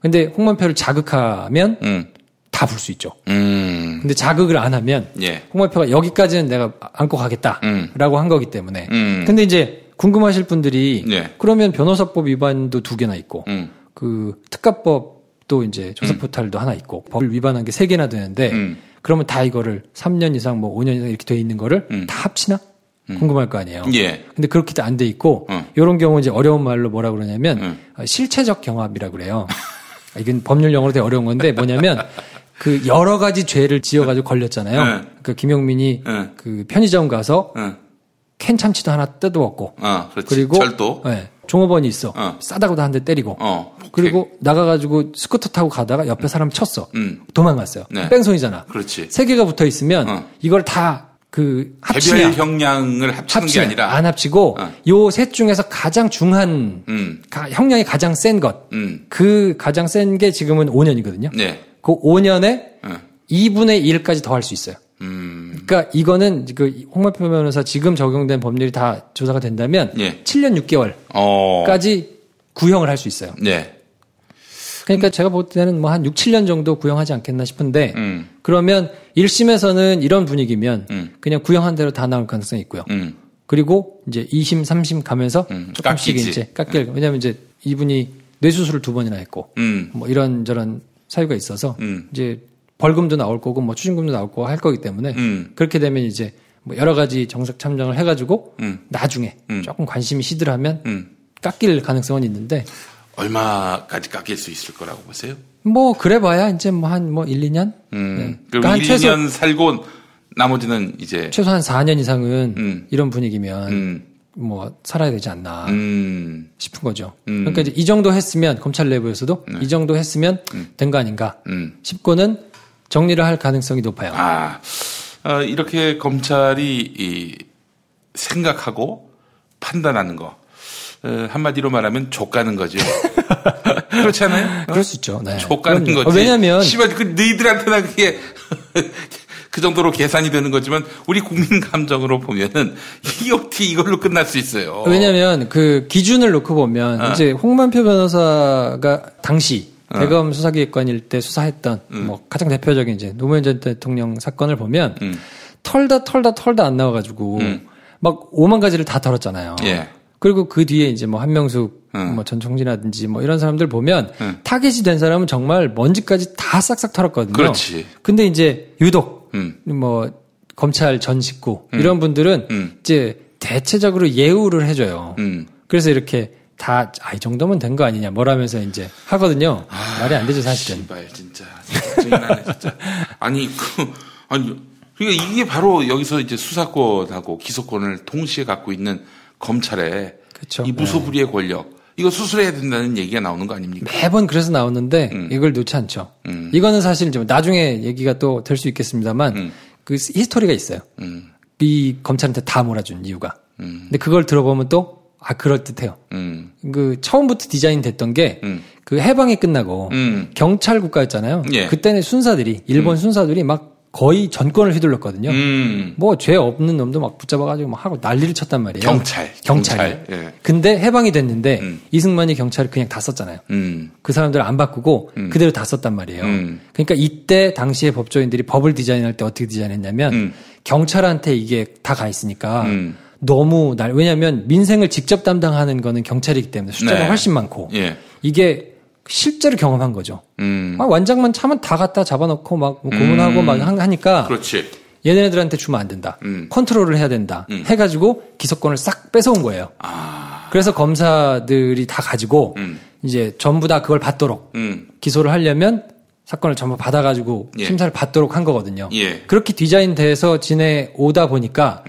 근데 홍만표를 자극하면 다 불 수 있죠. 근데 자극을 안 하면 예. 홍만표가 여기까지는 내가 안고 가겠다라고 한 거기 때문에. 근데 이제 궁금하실 분들이 예. 그러면 변호사법 위반도 2개나 있고 그 특가법도 이제 조사 포탈도 하나 있고 법을 위반한 게 3개나 되는데 그러면 다 이거를 3년 이상 뭐 5년 이상 이렇게 돼 있는 거를 다 합치나? 궁금할 거 아니에요. 예. 근데 그렇게 안 돼 있고 이런 경우 이제 어려운 말로 뭐라 그러냐면 실체적 경합이라고 그래요. 이건 법률 용어로 되게 어려운 건데 뭐냐면 그 여러 가지 죄를 지어가지고 걸렸잖아요. 그 김용민이 그 편의점 가서 캔 참치도 하나 뜯어먹고, 그렇지. 그리고 절도. 네, 종업원이 있어. 싸다고도 한 대 때리고, 그리고 나가가지고 스쿠터 타고 가다가 옆에 사람 쳤어. 도망갔어요. 네. 뺑소니잖아. 그렇지. 3개가 붙어 있으면 이걸 다 그 합치냐? 개별 형량을 합치는 게 아니라 안 합치고 요 셋 중에서 가장 중한 형량이 가장 센 것, 그 가장 센 게 지금은 5년이거든요. 네. 그 5년에 2분의 1까지 더 할 수 있어요. 그러니까 이거는 그 홍만표 변호사 지금 적용된 법률이 다 조사가 된다면 예. 7년 6개월까지 구형을 할 수 있어요. 네. 그러니까 제가 볼 때는 뭐 한 6, 7년 정도 구형하지 않겠나 싶은데 그러면 1심에서는 이런 분위기면 그냥 구형한 대로 다 나올 가능성이 있고요. 그리고 이제 2심, 3심 가면서 조금씩 깎이지. 이제 깎일. 왜냐하면 이제 이분이 뇌수술을 2번이나 했고 뭐 이런저런 사유가 있어서 이제 벌금도 나올 거고 뭐 추징금도 나올 거고 할 거기 때문에 그렇게 되면 이제 뭐 여러 가지 정석 참정을 해가지고 나중에 조금 관심이 시들하면 깎일 가능성은 있는데 얼마까지 깎일 수 있을 거라고 보세요? 뭐 그래봐야 이제 뭐 한 뭐 1, 2년. 그럼 그러니까 한 1, 2년 살고 나머지는 이제 최소 한 4년 이상은 이런 분위기면 뭐 살아야 되지 않나 싶은 거죠. 그러니까 이제 이 정도 했으면 검찰 내부에서도 이 정도 했으면 된 거 아닌가 싶고는 정리를 할 가능성이 높아요. 이렇게 검찰이 생각하고 판단하는 거 한마디로 말하면 족가는 거죠. 그렇지 않아요? 그럴 수 있죠. 네. 족가는 거지. 왜냐면 씨발 그 너희들한테나 그게 그 정도로 계산이 되는 거지만 우리 국민 감정으로 보면은 이게 어떻게 이걸로 끝날 수 있어요. 왜냐면 그 기준을 놓고 보면 이제 홍만표 변호사가 당시 대검 수사기획관일 때 수사했던 뭐 가장 대표적인 이제 노무현 전 대통령 사건을 보면 털다 안 나와가지고 막 5만 가지를 다 털었잖아요. 예. 그리고 그 뒤에 이제 뭐 한명숙 뭐 전 총리라든지 뭐 이런 사람들 보면 타겟이 된 사람은 정말 먼지까지 다 싹싹 털었거든요. 그렇지. 근데 이제 유독 뭐 검찰 전 식구 이런 분들은 이제 대체적으로 예우를 해줘요. 그래서 이렇게 다 이 정도면 된 거 아니냐 뭐라면서 이제 하거든요. 말이 안 되죠 사실은. 신발 진짜 짜증나네 진짜. 아니 그러니까 이게 바로 여기서 이제 수사권하고 기소권을 동시에 갖고 있는 검찰의 그쵸. 이 무소불위의 권력. 이거 수술해야 된다는 얘기가 나오는 거 아닙니까? 매번 그래서 나오는데 이걸 놓지 않죠. 이거는 사실 좀 나중에 얘기가 또 될 수 있겠습니다만 그 히스토리가 있어요. 이 검찰한테 다 몰아준 이유가. 근데 그걸 들어보면 또 그럴듯해요. 그 처음부터 디자인 됐던 게 그 해방이 끝나고 경찰 국가였잖아요. 예. 그때는 순사들이 일본 순사들이 막 거의 전권을 휘둘렀거든요. 뭐 죄 없는 놈도 막 붙잡아가지고 막 하고 난리를 쳤단 말이에요. 경찰. 예. 근데 해방이 됐는데 이승만이 경찰을 그냥 다 썼잖아요. 그 사람들을 안 바꾸고 그대로 다 썼단 말이에요. 그러니까 이때 당시에 법조인들이 법을 디자인할 때 어떻게 디자인했냐면 경찰한테 이게 다 가 있으니까 너무 왜냐하면 민생을 직접 담당하는 거는 경찰이기 때문에 숫자가 네. 훨씬 많고 예. 이게 실제로 경험한 거죠. 완장만 차면 다 갖다 잡아놓고 막 고문하고 막 하니까 그렇지. 얘네들한테 주면 안 된다. 컨트롤을 해야 된다. 해가지고 기소권을 싹 뺏어온 거예요. 그래서 검사들이 다 가지고 이제 전부 다 그걸 받도록 기소를 하려면 사건을 전부 받아가지고 예. 심사를 받도록 한 거거든요. 예. 그렇게 디자인돼서 지내오다 보니까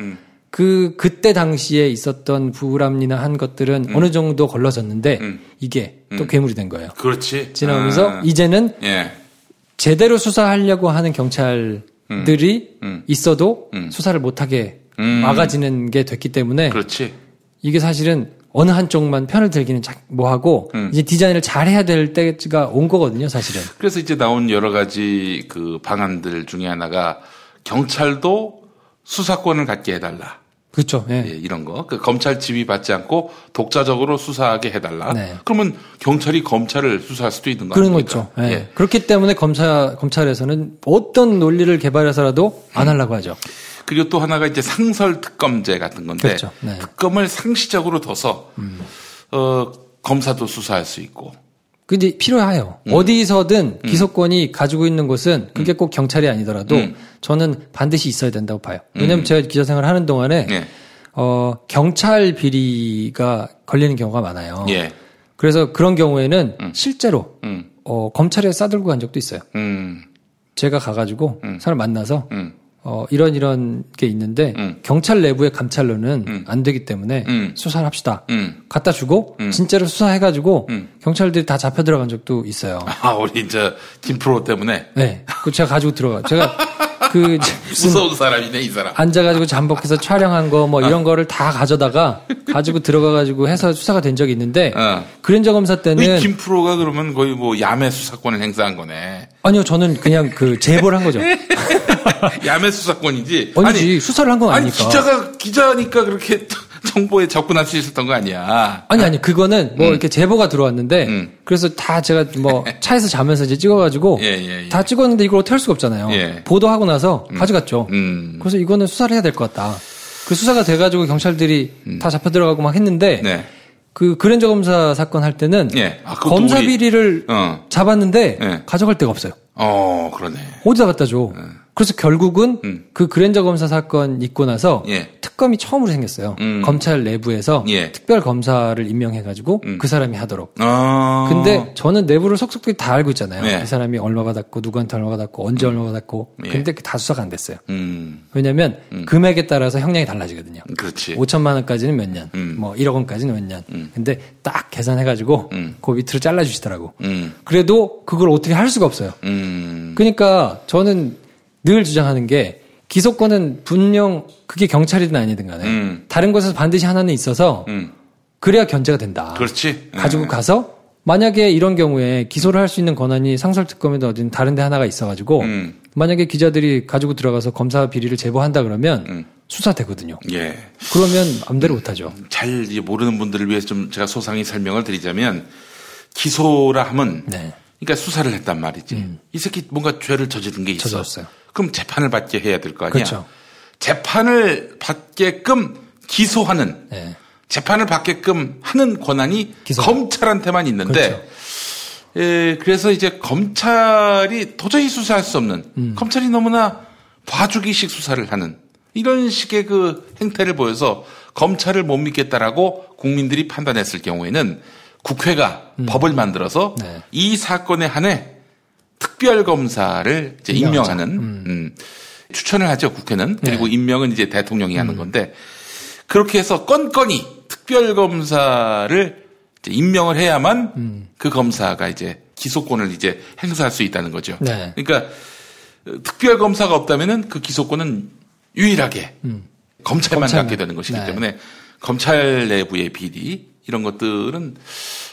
그때 당시에 있었던 불합리나 한 것들은 어느 정도 걸러졌는데 이게 또 괴물이 된 거예요. 그렇지. 지나오면서 이제는 예. 제대로 수사하려고 하는 경찰들이 있어도 수사를 못하게 막아지는 게 됐기 때문에 그렇지. 이게 사실은 어느 한쪽만 편을 들기는 뭐하고 이제 디자인을 잘 해야 될 때가 온 거거든요, 사실은. 그래서 이제 나온 여러 가지 그 방안들 중에 하나가 경찰도 수사권을 갖게 해달라. 그렇죠. 예. 예, 이런 거. 그 검찰 지휘받지 않고 독자적으로 수사하게 해달라. 네. 그러면 경찰이 검찰을 수사할 수도 있는 거 그런 거 아닙니까? 있죠. 예. 예. 그렇기 때문에 검찰에서는 어떤 논리를 개발해서라도 안 하려고 하죠. 그리고 또 하나가 이제 상설 특검제 같은 건데 그렇죠. 네. 특검을 상시적으로 둬서 검사도 수사할 수 있고. 근데 필요해요. 어디서든 기소권이 가지고 있는 곳은 그게 꼭 경찰이 아니더라도 저는 반드시 있어야 된다고 봐요. 왜냐하면 제가 기자 생활을 하는 동안에 예. 경찰 비리가 걸리는 경우가 많아요. 예. 그래서 그런 경우에는 실제로 검찰에 싸들고 간 적도 있어요. 제가 가가지고 사람 만나서 이런 게 있는데 경찰 내부의 감찰로는 안 되기 때문에 수사를 합시다. 갖다 주고 진짜로 수사해가지고 경찰들이 다 잡혀 들어간 적도 있어요. 우리 이제 김프로 때문에. 네, 그 제가 가지고 제가 무서운 사람이네 이 사람. 앉아가지고 잠복해서 촬영한 거 뭐 이런 거를 다 가져다가 가지고 들어가가지고 해서 수사가 된 적이 있는데 그랜저 검사 때는 김프로가 그러면 거의 뭐 야매 수사권을 행사한 거네. 아니요, 저는 그냥 제보를 한 거죠. 야매 수사권이지. 아니지, 수사를 한 건 아니니까. 기자니까 그렇게 정보에 접근할 수 있었던 거 아니야. 아니, 그거는 뭐 이렇게 제보가 들어왔는데, 그래서 다 제가 뭐 차에서 자면서 이제 찍어가지고, 다 찍었는데 이걸 어떻게 할 수가 없잖아요. 예. 보도하고 나서 가져갔죠. 그래서 이거는 수사를 해야 될 것 같다. 그 수사가 돼가지고 경찰들이 다 잡혀 들어가고 막 했는데, 네. 그 그랜저 검사 사건 할 때는 예. 검사 비리를 잡았는데 가져갈 데가 없어요. 그러네. 어디다 갖다 줘. 그래서 결국은 그 그랜저 검사 사건 있고 나서 특검이 처음으로 생겼어요. 검찰 내부에서 특별 검사를 임명해가지고 그 사람이 하도록. 근데 저는 내부를 속속들이 다 알고 있잖아요. 이 사람이 얼마 받았고 누구한테 얼마 받았고 언제 얼마 받았고. 근데 다 수사가 안 됐어요. 왜냐하면 금액에 따라서 형량이 달라지거든요. 그렇지. 5천만 원까지는 몇 년, 뭐 1억 원까지는 몇 년. 근데 딱 계산해가지고 그 밑으로 잘라주시더라고. 그래도 그걸 어떻게 할 수가 없어요. 그러니까 저는 늘 주장하는 게 기소권은 분명 그게 경찰이든 아니든 간에 다른 곳에서 반드시 하나는 있어서 그래야 견제가 된다. 그렇지. 가지고 가서 만약에 이런 경우에 기소를 할 수 있는 권한이 상설특검이든 어딘 다른 데 하나가 있어가지고 만약에 기자들이 가지고 들어가서 검사 비리를 제보한다 그러면 수사되거든요. 예. 그러면 마음대로 못하죠. 잘 모르는 분들을 위해서 좀 제가 소상히 설명을 드리자면 기소라 하면 그러니까 수사를 했단 말이지. 이 새끼 뭔가 죄를 저지른 게 있어. 저질렀어요. 그럼 재판을 받게 해야 될 거 아니야. 그렇죠. 재판을 받게끔 기소하는 네. 재판을 받게끔 하는 권한이 검찰한테만 있는데 그래서 이제 검찰이 도저히 수사할 수 없는 검찰이 너무나 봐주기식 수사를 하는 이런 식의 그 행태를 보여서 검찰을 못 믿겠다라고 국민들이 판단했을 경우에는 국회가 법을 만들어서 네. 이 사건에 한해 특별검사를 이제 임명하는 추천을 하죠, 국회는. 그리고 네. 임명은 이제 대통령이 하는 건데 그렇게 해서 건건이 특별검사를 이제 임명을 해야만 그 검사가 이제 기소권을 이제 행사할 수 있다는 거죠. 네. 그러니까 특별검사가 없다면은 그 기소권은 유일하게 검찰만 갖게 되는 것이기 네. 때문에 검찰 내부의 비리 이런 것들은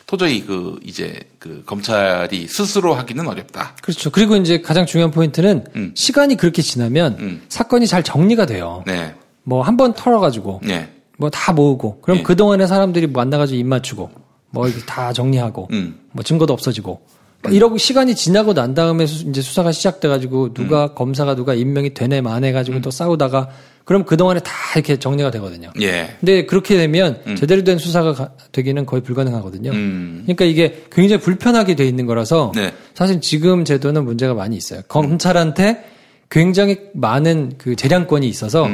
도저히 이제 검찰이 스스로 하기는 어렵다. 그렇죠. 그리고 이제 가장 중요한 포인트는 시간이 그렇게 지나면 사건이 잘 정리가 돼요. 네. 뭐 한 번 털어가지고 네. 뭐 다 모으고 그럼 네. 그동안에 사람들이 만나가지고 입 맞추고 뭐 이렇게 다 정리하고 뭐 증거도 없어지고 이러고 시간이 지나고 난 다음에 이제 수사가 시작돼가지고 누가 검사가 누가 임명이 되네 마네 가지고 또 싸우다가 그럼 그동안에 다 이렇게 정리가 되거든요. 예. 근데 그렇게 되면 제대로 된 수사가 되기는 거의 불가능하거든요. 그러니까 이게 굉장히 불편하게 돼 있는 거라서 네. 사실 지금 제도는 문제가 많이 있어요. 검찰한테 굉장히 많은 그 재량권이 있어서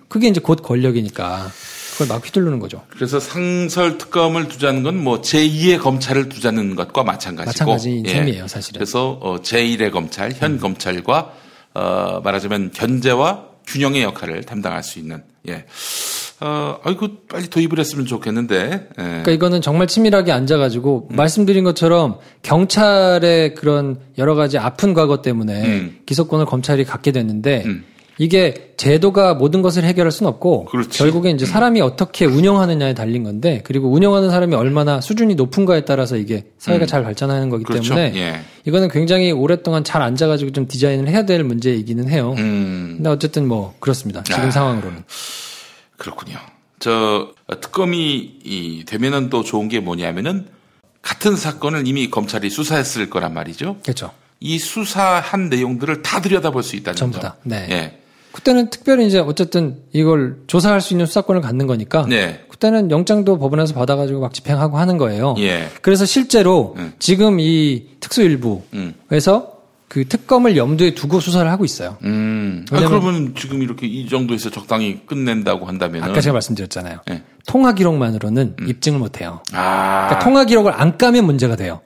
그게 이제 곧 권력이니까 그걸 막 휘두르는 거죠. 그래서 상설 특검을 두자는 건 뭐 제2의 검찰을 두자는 것과 마찬가지고. 마찬가지인 셈이에요, 사실은. 그래서 제1의 검찰, 현 검찰과 말하자면 견제와 균형의 역할을 담당할 수 있는. 예. 아이고 빨리 도입을 했으면 좋겠는데. 예. 그러니까 이거는 정말 치밀하게 앉아가지고 말씀드린 것처럼 경찰의 그런 여러 가지 아픈 과거 때문에 기소권을 검찰이 갖게 됐는데 이게 제도가 모든 것을 해결할 수는 없고 그렇지. 결국에 이제 사람이 어떻게 운영하느냐에 달린 건데 그리고 운영하는 사람이 얼마나 수준이 높은가에 따라서 이게 사회가 잘 발전하는 거기 그렇죠. 때문에 예. 이거는 굉장히 오랫동안 잘 앉아가지고 좀 디자인을 해야 될 문제이기는 해요. 근데 어쨌든 뭐 그렇습니다. 지금 상황으로는. 그렇군요. 특검이 되면은 또 좋은 게 뭐냐면은 같은 사건을 이미 검찰이 수사했을 거란 말이죠. 그렇죠. 이 수사한 내용들을 다 들여다볼 수 있다는 전부 점. 다. 네. 예. 그때는 특별히 이제 어쨌든 이걸 조사할 수 있는 수사권을 갖는 거니까 네. 그때는 영장도 법원에서 받아가지고 막 집행하고 하는 거예요. 예. 그래서 실제로 지금 이 특수일부에서 그 특검을 염두에 두고 수사를 하고 있어요. 그러면 지금 이렇게 이 정도에서 적당히 끝낸다고 한다면 아까 제가 말씀드렸잖아요. 네. 통화 기록만으로는 입증을 못 해요. 아. 그러니까 통화 기록을 안 까면 문제가 돼요.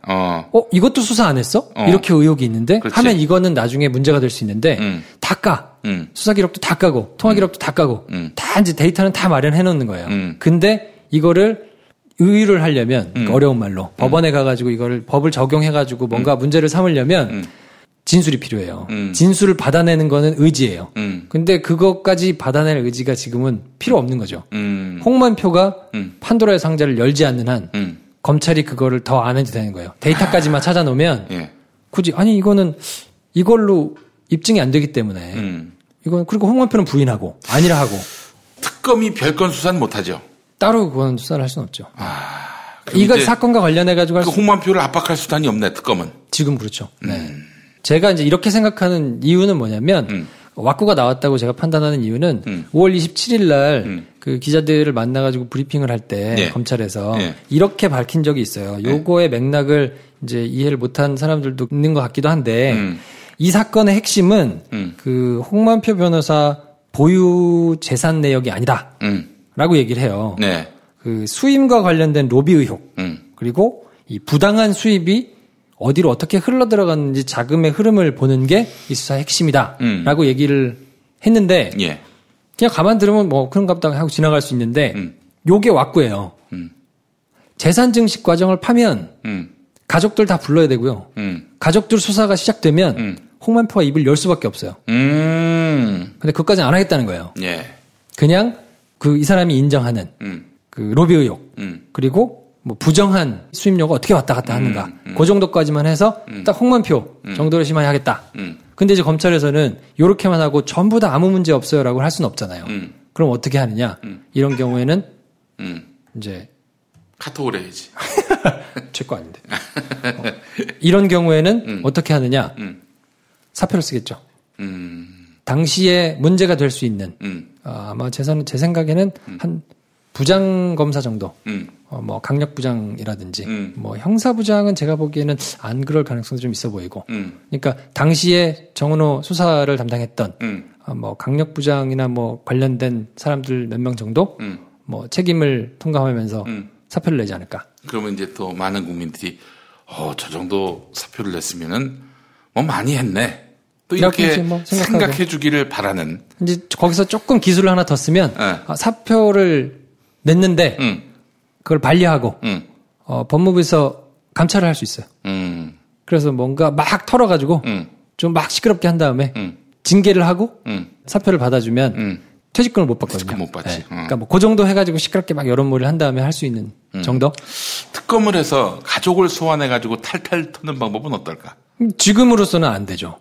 이것도 수사 안 했어? 이렇게 의혹이 있는데 그렇지. 하면 이거는 나중에 문제가 될 수 있는데 다 까. 수사 기록도 다 까고 통화 기록도 다 까고 다 이제 데이터는 다 마련해 놓는 거예요. 근데 이거를 의의를 하려면 어려운 말로 법원에 가가지고 이거를 법을 적용해가지고 뭔가 문제를 삼으려면 진술이 필요해요. 진술을 받아내는 거는 의지예요. 근데 그것까지 받아낼 의지가 지금은 필요 없는 거죠. 홍만표가 판도라의 상자를 열지 않는 한 검찰이 그거를 더 안 해도 되는 거예요. 데이터까지만 찾아놓으면 예. 굳이 아니 이거는 이걸로 입증이 안 되기 때문에 이건 그리고 홍만표는 부인하고 아니라 하고 특검이 별건 수사는 못하죠. 따로 그건 수사를 할 수는 없죠. 그럼 이거 이제 사건과 관련해 가지고 그 홍만표를 압박할 수단이 없네. 특검은. 지금 그렇죠. 네. 제가 이제 이렇게 생각하는 이유는 뭐냐면 왁구가 나왔다고 제가 판단하는 이유는 5월 27일 날 그 기자들을 만나가지고 브리핑을 할 때 네. 검찰에서 네. 이렇게 밝힌 적이 있어요. 요거의 맥락을 이제 이해를 못한 사람들도 있는 것 같기도 한데 이 사건의 핵심은 그 홍만표 변호사 보유 재산 내역이 아니다라고 얘기를 해요. 네. 그 수임과 관련된 로비 의혹 그리고 이 부당한 수입이 어디로 어떻게 흘러 들어갔는지 자금의 흐름을 보는 게 이 수사의 핵심이다라고 얘기를 했는데 예. 그냥 가만 들으면 뭐 그런가 보다 하고 지나갈 수 있는데 요게 왁구예요. 재산 증식 과정을 파면 가족들 다 불러야 되고요. 가족들 수사가 시작되면 홍만표가 입을 열 수밖에 없어요. 근데 그것까지는 안 하겠다는 거예요. 예. 그냥 그 이 사람이 인정하는 그 로비 의혹 그리고 뭐 부정한 수입료가 어떻게 왔다 갔다 하는가 그 정도까지만 해서 딱 홍만표 정도로 심하게 하겠다. 근데 이제 검찰에서는 요렇게만 하고 전부 다 아무 문제 없어요라고 할 수는 없잖아요. 그럼 어떻게 하느냐? 이런 경우에는 이제 카톡을 해야지. 제 거 아닌데. 이런 경우에는 어떻게 하느냐? 사표를 쓰겠죠. 당시에 문제가 될 수 있는 아마 제 생각에는 한 부장검사 정도, 뭐 강력부장이라든지 뭐 형사부장은 제가 보기에는 안 그럴 가능성도 좀 있어 보이고, 그러니까 당시에 정은호 수사를 담당했던 뭐 강력부장이나 뭐 관련된 사람들 몇 명 정도 뭐 책임을 통감하면서 사표를 내지 않을까. 그러면 이제 또 많은 국민들이 저 정도 사표를 냈으면은 뭐 많이 했네. 또 이렇게 뭐 생각해 주기를 바라는. 이제 거기서 조금 기술을 하나 더 쓰면 사표를 냈는데 그걸 반려하고 법무부에서 감찰을 할 수 있어요. 그래서 뭔가 막 털어가지고 좀 막 시끄럽게 한 다음에 징계를 하고 사표를 받아주면 퇴직금을 못 받거든요. 못 받지. 네. 그러니까 뭐 그 정도 해가지고 시끄럽게 막 여론몰이를 한 다음에 할 수 있는 정도. 특검을 해서 가족을 소환해가지고 탈탈 터는 방법은 어떨까? 지금으로서는 안 되죠.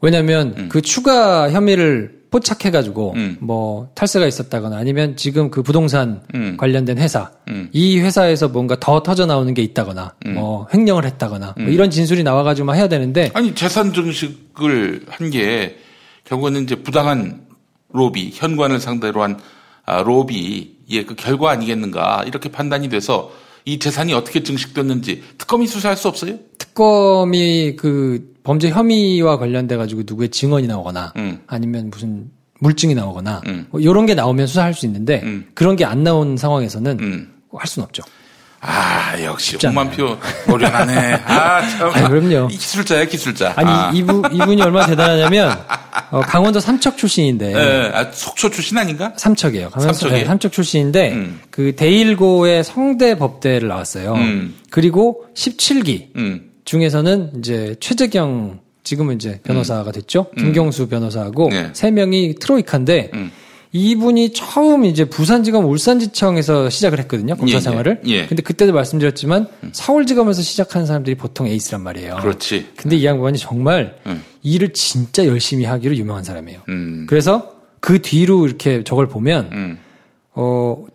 왜냐하면 그 추가 혐의를 포착해가지고 뭐 탈세가 있었다거나 아니면 지금 그 부동산 관련된 회사 이 회사에서 뭔가 더 터져 나오는 게 있다거나 뭐 횡령을 했다거나 뭐 이런 진술이 나와가지고만 해야 되는데 아니 재산 증식을 한 게 결국은 이제 부당한 로비 현관을 상대로 한 로비의 그 결과 아니겠는가 이렇게 판단이 돼서 이 재산이 어떻게 증식됐는지 특검이 수사할 수 없어요? 특검이 그 범죄 혐의와 관련돼 가지고 누구의 증언이 나오거나 아니면 무슨 물증이 나오거나 뭐 이런 게 나오면 수사할 수 있는데 그런 게 안 나온 상황에서는 할 수는 없죠. 역시 홍만표 노련하네. 참. 그럼요. 기술자야, 기술자. 이분이 얼마나 대단하냐면 강원도 삼척 출신인데. 속초 출신 아닌가? 삼척이에요. 삼척 출신인데 그 대일고의 성대 법대를 나왔어요. 그리고 17기 중에서는 이제 최재경 지금은 이제 변호사가 됐죠. 김경수 변호사하고 네. 3명이 트로이카인데 이분이 처음 이제 부산지검 울산지청에서 시작을 했거든요. 검사 생활을. 예. 근데 그때도 말씀드렸지만 서울지검에서 시작한 사람들이 보통 에이스란 말이에요. 그렇지. 근데 이 양반이 정말 일을 진짜 열심히 하기로 유명한 사람이에요. 그래서 그 뒤로 이렇게 저걸 보면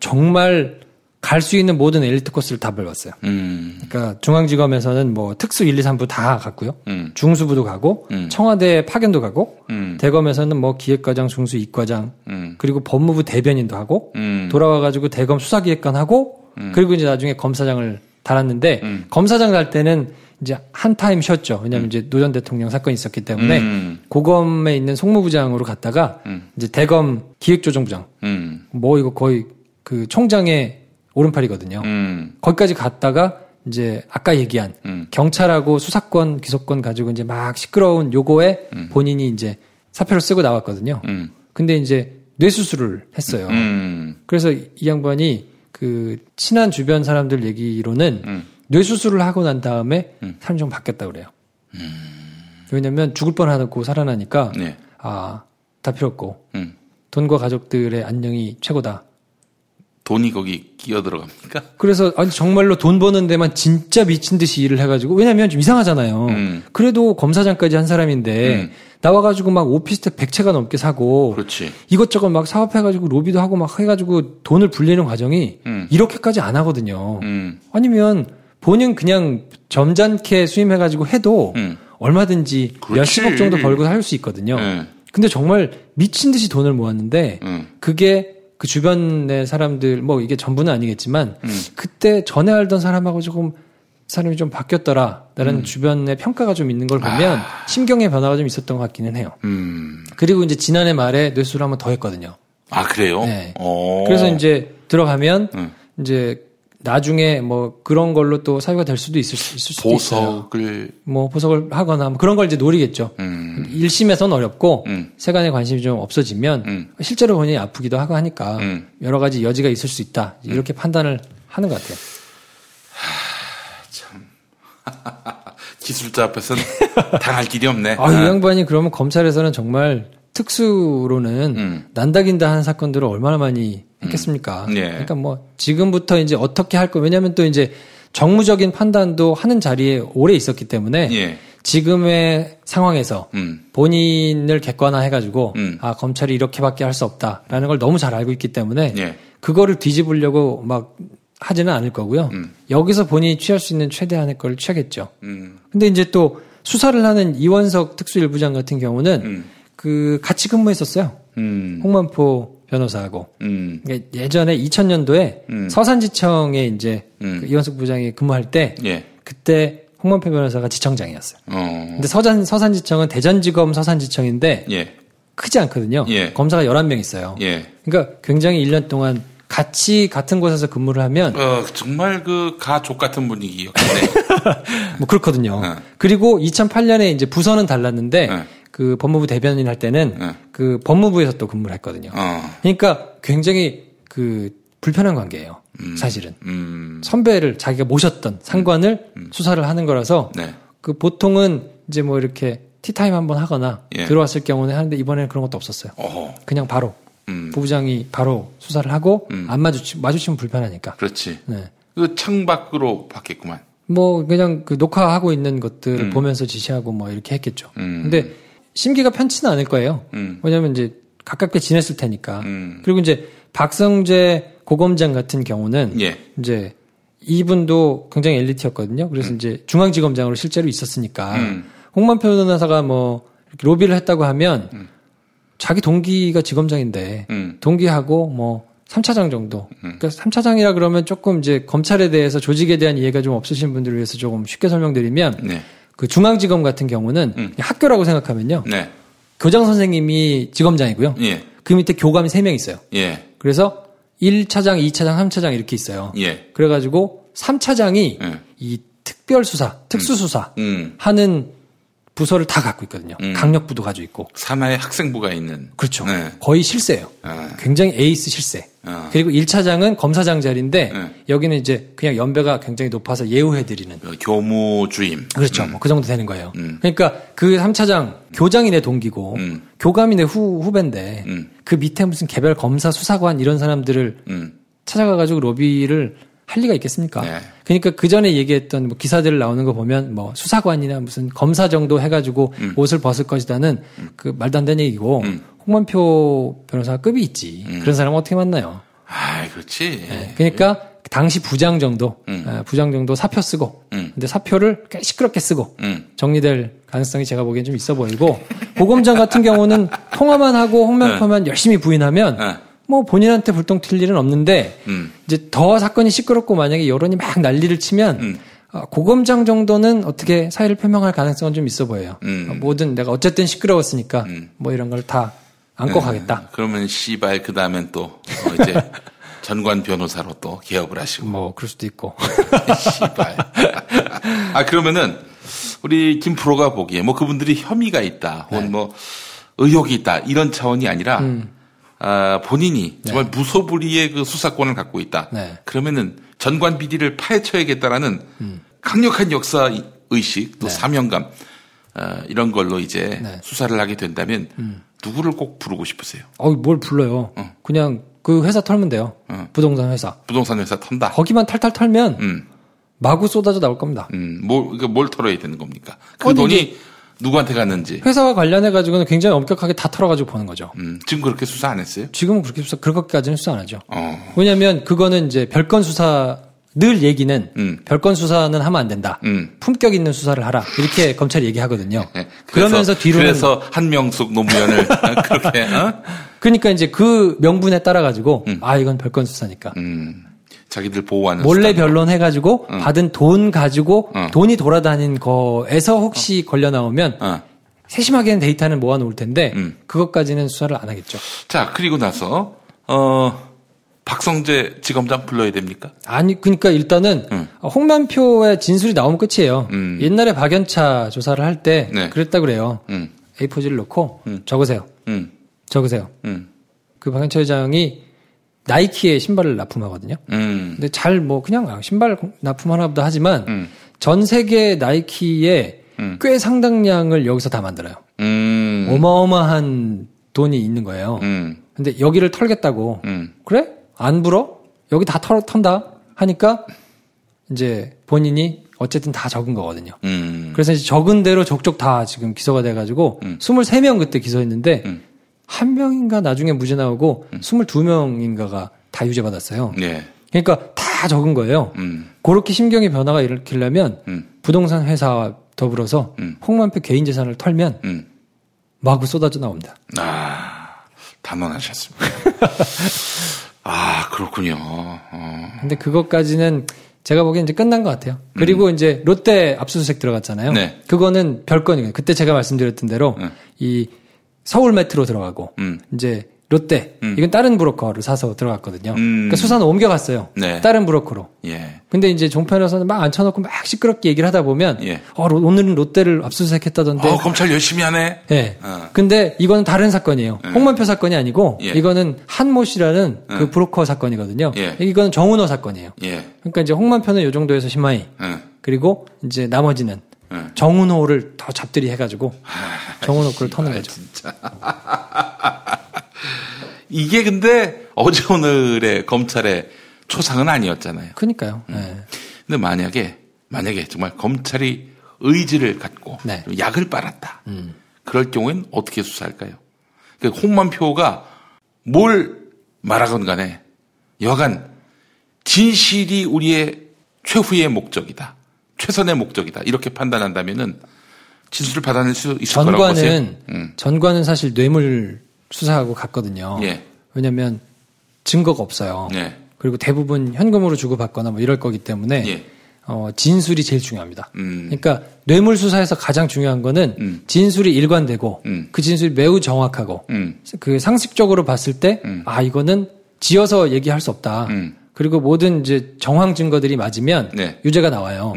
정말 갈 수 있는 모든 엘리트 코스를 다 밟았어요. 그러니까 중앙지검에서는 뭐 특수 1, 2, 3부 다 갔고요. 중수부도 가고 청와대 파견도 가고 대검에서는 뭐 기획과장, 중수, 이과장 그리고 법무부 대변인도 하고 돌아와가지고 대검 수사기획관 하고 그리고 이제 나중에 검사장을 달았는데 검사장 달 때는 이제 한 타임 쉬었죠. 왜냐하면 이제 노 전 대통령 사건이 있었기 때문에 고검에 있는 송무부장으로 갔다가 이제 대검 기획조정부장 뭐 이거 거의 그 총장의 오른팔이거든요. 거기까지 갔다가 이제 아까 얘기한 경찰하고 수사권, 기소권 가지고 이제 막 시끄러운 요거에 본인이 이제 사표를 쓰고 나왔거든요. 근데 이제 뇌수술을 했어요. 그래서 이 양반이 그 친한 주변 사람들 얘기로는 뇌수술을 하고 난 다음에 사람이 좀 바뀌었다 그래요. 왜냐면 죽을 뻔하고 살아나니까 네. 다 필요 없고 돈과 가족들의 안녕이 최고다. 돈이 거기 끼어 들어갑니까? 그래서 아니 정말로 돈 버는 데만 진짜 미친 듯이 일을 해가지고 왜냐면 좀 이상하잖아요. 그래도 검사장까지 한 사람인데 나와가지고 막 오피스텔 100채가 넘게 사고 그렇지. 이것저것 막 사업해가지고 로비도 하고 막 해가지고 돈을 불리는 과정이 이렇게까지 안 하거든요. 아니면 본인 그냥 점잖게 수임해가지고 해도 얼마든지 그렇지. 몇십억 정도 벌고 살 수 있거든요. 근데 정말 미친 듯이 돈을 모았는데 그게 그 주변의 사람들 뭐 이게 전부는 아니겠지만 그때 전에 알던 사람하고 조금 사람이 좀 바뀌었더라라는 주변의 평가가 좀 있는 걸 보면 심경의 변화가 좀 있었던 것 같기는 해요. 그리고 이제 지난해 말에 뇌수술을 한번 더 했거든요. 그래요? 네. 그래서 이제 들어가면 이제 나중에 뭐 그런 걸로 또 사유가 될 수도 있을 수도 있어요. 보석을 하거나 뭐 그런 걸 이제 노리겠죠. 1심에서는 어렵고 세간의 관심이 좀 없어지면 실제로 본인이 아프기도 하고 하니까 여러 가지 여지가 있을 수 있다. 이렇게 판단을 하는 것 같아요. 참 기술자 앞에서는 당할 길이 없네. 이 양반이 그러면 검찰에서는 정말 특수로는 난다긴다 하는 사건들을 얼마나 많이 했겠습니까? 예. 그러니까 뭐 지금부터 이제 어떻게 할 거 왜냐하면 또 이제 정무적인 판단도 하는 자리에 오래 있었기 때문에 예. 지금의 상황에서 본인을 객관화해가지고 검찰이 이렇게밖에 할 수 없다라는 걸 너무 잘 알고 있기 때문에 예. 그거를 뒤집으려고 막 하지는 않을 거고요. 여기서 본인이 취할 수 있는 최대한의 걸 취하겠죠. 근데 이제 또 수사를 하는 이원석 특수일부장 같은 경우는 그 같이 근무했었어요. 홍만포 변호사하고. 그러니까 예전에 2000년도에 서산지청에 이제 그 이원석 부장이 근무할 때 그때 홍만포 변호사가 지청장이었어요. 근데 서산지청은 대전지검 서산지청인데 크지 않거든요. 검사가 11명 있어요. 그러니까 굉장히 1년 동안 같이 같은 곳에서 근무를 하면 정말 그 가족 같은 분위기였겠네. 뭐 그렇거든요. 그리고 2008년에 이제 부서는 달랐는데 그 법무부 대변인 할 때는 그 법무부에서 또 근무를 했거든요. 그러니까 굉장히 그 불편한 관계예요. 사실은 선배를 자기가 모셨던 상관을 수사를 하는 거라서 그 보통은 이제 뭐 이렇게 티타임 한번 하거나 들어왔을 경우는 하는데 이번에는 그런 것도 없었어요. 그냥 바로 부부장이 바로 수사를 하고 안 마주치면 불편하니까. 그렇지. 그 창밖으로 봤겠구만. 뭐 그냥 그 녹화하고 있는 것들을 보면서 지시하고 뭐 이렇게 했겠죠. 근데 심기가 편치는 않을 거예요. 왜냐하면 이제 가깝게 지냈을 테니까. 그리고 이제 박성재 고검장 같은 경우는 이제 이분도 굉장히 엘리트였거든요. 그래서 이제 중앙지검장으로 실제로 있었으니까 홍만표 변호사가 뭐 이렇게 로비를 했다고 하면 자기 동기가 지검장인데 동기하고 뭐 3차장 정도. 그러니까 3차장이라 그러면 조금 이제 검찰에 대해서 조직에 대한 이해가 좀 없으신 분들을 위해서 조금 쉽게 설명드리면 그 중앙지검 같은 경우는 학교라고 생각하면요. 교장 선생님이 지검장이고요. 그 밑에 교감이 3명 있어요. 그래서 1차장, 2차장, 3차장 이렇게 있어요. 그래가지고 3차장이 이 특별수사, 특수수사 하는 부서를 다 갖고 있거든요. 강력부도 가지고 있고. 산하의 학생부가 있는. 그렇죠. 거의 실세예요. 굉장히 에이스 실세. 그리고 1차장은 검사장 자리인데 여기는 이제 그냥 연배가 굉장히 높아서 예우해드리는. 교무 주임. 그렇죠. 뭐 그 정도 되는 거예요. 그러니까 그 3차장 교장이 내 동기고 교감이 내 후배인데 그 밑에 무슨 개별 검사 수사관 이런 사람들을 찾아가가지고 로비를 할 리가 있겠습니까? 그러니까 그 전에 얘기했던 뭐 기사들 나오는 거 보면 뭐 수사관이나 무슨 검사 정도 해가지고 옷을 벗을 것이다는 그 말도 안 되는 얘기고 홍만표 변호사가 급이 있지. 그런 사람은 어떻게 만나요? 아, 그렇지. 그러니까 당시 부장 정도 사표 쓰고 근데 사표를 꽤 시끄럽게 쓰고 정리될 가능성이 제가 보기엔 좀 있어 보이고 고검장 같은 경우는 통화만 하고 홍만표만 열심히 부인하면 뭐 본인한테 불똥 튈 일은 없는데 이제 더 사건이 시끄럽고 만약에 여론이 막 난리를 치면 고검장 정도는 어떻게 사의를 표명할 가능성은 좀 있어 보여요. 뭐든 내가 어쨌든 시끄러웠으니까 뭐 이런 걸 다 안고 가겠다. 그러면 씨발 그 다음엔 또 이제 전관 변호사로 또 개업을 하시고. 뭐 그럴 수도 있고. 씨발. 그러면은 우리 김 프로가 보기에 뭐 그분들이 혐의가 있다, 혹은 뭐 의혹이 있다 이런 차원이 아니라. 본인이 정말 무소불위의 그 수사권을 갖고 있다. 그러면은 전관 비리를 파헤쳐야겠다라는 강력한 역사 의식, 또 사명감, 이런 걸로 이제 수사를 하게 된다면 누구를 꼭 부르고 싶으세요? 뭘 불러요? 그냥 그 회사 털면 돼요. 부동산 회사. 부동산 회사 턴다. 거기만 탈탈 털면 마구 쏟아져 나올 겁니다. 뭘 털어야 되는 겁니까? 그 돈이 누구한테 갔는지. 회사와 관련해가지고는 굉장히 엄격하게 다 털어가지고 보는 거죠. 지금 그렇게 수사 안 했어요? 지금은 그렇게까지는 수사 안 하죠. 왜냐면 그거는 이제 별건 수사, 늘 얘기는 별건 수사는 하면 안 된다. 품격 있는 수사를 하라. 이렇게 검찰이 얘기하거든요. 그러면서 뒤로는. 그래서 한명숙 노무현을 그렇게, 그러니까 이제 그 명분에 따라가지고, 이건 별건 수사니까. 자기들 보호하는 몰래 변론해가지고 받은 돈 가지고 돈이 돌아다닌 거에서 혹시 걸려 나오면 세심하게는 데이터는 모아놓을 텐데 그것까지는 수사를 안 하겠죠. 자, 그리고 나서 박성재 지검장 불러야 됩니까? 아니, 그러니까 일단은 홍만표의 진술이 나오면 끝이에요. 옛날에 박연차 조사를 할 때 그랬다 그래요. A4지를 놓고 적으세요. 적으세요. 그 박연차 회장이 나이키에 신발을 납품하거든요. 근데 그냥 신발 납품하나 보다 하지만 전 세계 나이키에 꽤 상당량을 여기서 다 만들어요. 어마어마한 돈이 있는 거예요. 근데 여기를 털겠다고. 그래? 안 불어? 여기 다 턴다? 하니까 이제 본인이 어쨌든 다 적은 거거든요. 그래서 이제 적은 대로 족족 다 지금 기소가 돼가지고 23명 그때 기소했는데 한 명인가 나중에 무죄 나오고 22명인가가 다 유죄 받았어요. 그러니까 다 다 적은 거예요. 그렇게 심경의 변화가 일으키려면 부동산 회사와 더불어서 홍만표 개인 재산을 털면 마구 쏟아져 나옵니다. 단언하셨습니다. 그렇군요. 근데 그것까지는 제가 보기엔 이제 끝난 것 같아요. 그리고 이제 롯데 압수수색 들어갔잖아요. 네. 그거는 별건이에요. 그때 제가 말씀드렸던 대로 이 서울 메트로 들어가고 이제 롯데 이건 다른 브로커를 사서 들어갔거든요. 그러니까 수사는 옮겨갔어요. 네. 다른 브로커로. 예. 근데 이제 종편에서는 막 앉혀놓고 막 시끄럽게 얘기를 하다 보면 예. 오늘은 롯데를 압수수색했다던데. 검찰 열심히 하네. 네. 근데 이거는 다른 사건이에요. 홍만표 사건이 아니고 예. 이거는 한모 씨라는 그 브로커 사건이거든요. 예. 이거는 정은호 사건이에요. 예. 그러니까 이제 홍만표는 이 정도에서 심하이. 그리고 이제 나머지는 정은호를 더 잡들이 해가지고 정은호 거를 터는 거죠. 진짜. 이게 근데 어제 오늘의 검찰의 초상은 아니었잖아요. 그러니까요. 네. 근데 만약에 정말 검찰이 의지를 갖고 네. 약을 빨았다. 그럴 경우엔 어떻게 수사할까요? 그러니까 홍만표가 뭘 말하건 간에 여간 진실이 우리의 최후의 목적이다. 최선의 목적이다. 이렇게 판단한다면은 진술을 받아낼 수 있을 거라고 보세요. 전과는 사실 뇌물 수사하고 갔거든요. 예. 왜냐하면 증거가 없어요. 예. 그리고 대부분 현금으로 주고받거나 뭐 이럴 거기 때문에 예. 진술이 제일 중요합니다. 그러니까 뇌물 수사에서 가장 중요한 거는 진술이 일관되고 그 진술이 매우 정확하고 그 상식적으로 봤을 때 이거는 지어서 얘기할 수 없다. 그리고 모든 이제 정황 증거들이 맞으면 네. 유죄가 나와요.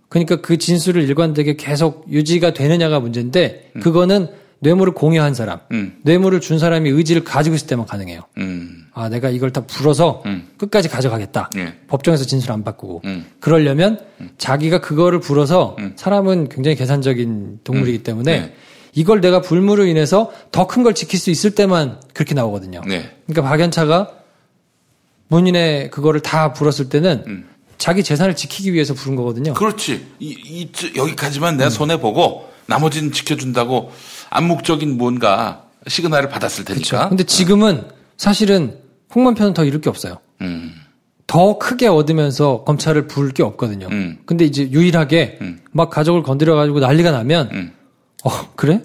그러니까 그 진술을 일관되게 계속 유지가 되느냐가 문제인데 그거는 뇌물을 공여한 사람, 뇌물을 준 사람이 의지를 가지고 있을 때만 가능해요. 내가 이걸 다 불어서 끝까지 가져가겠다. 예. 법정에서 진술 안 바꾸고. 그러려면 자기가 그거를 불어서 사람은 굉장히 계산적인 동물이기 때문에 네. 이걸 내가 불무로 인해서 더 큰 걸 지킬 수 있을 때만 그렇게 나오거든요. 네. 그러니까 박연차가 본인의 그거를 다 불었을 때는 자기 재산을 지키기 위해서 부른 거거든요. 그렇지. 여기까지만 내가 손해보고 나머지는 지켜준다고 암묵적인 뭔가 시그널을 받았을 테니까. 그렇죠. 근데 지금은 사실은 홍만표는 더 잃을 게 없어요. 더 크게 얻으면서 검찰을 부를 게 없거든요. 근데 이제 유일하게 막 가족을 건드려가지고 난리가 나면 그래?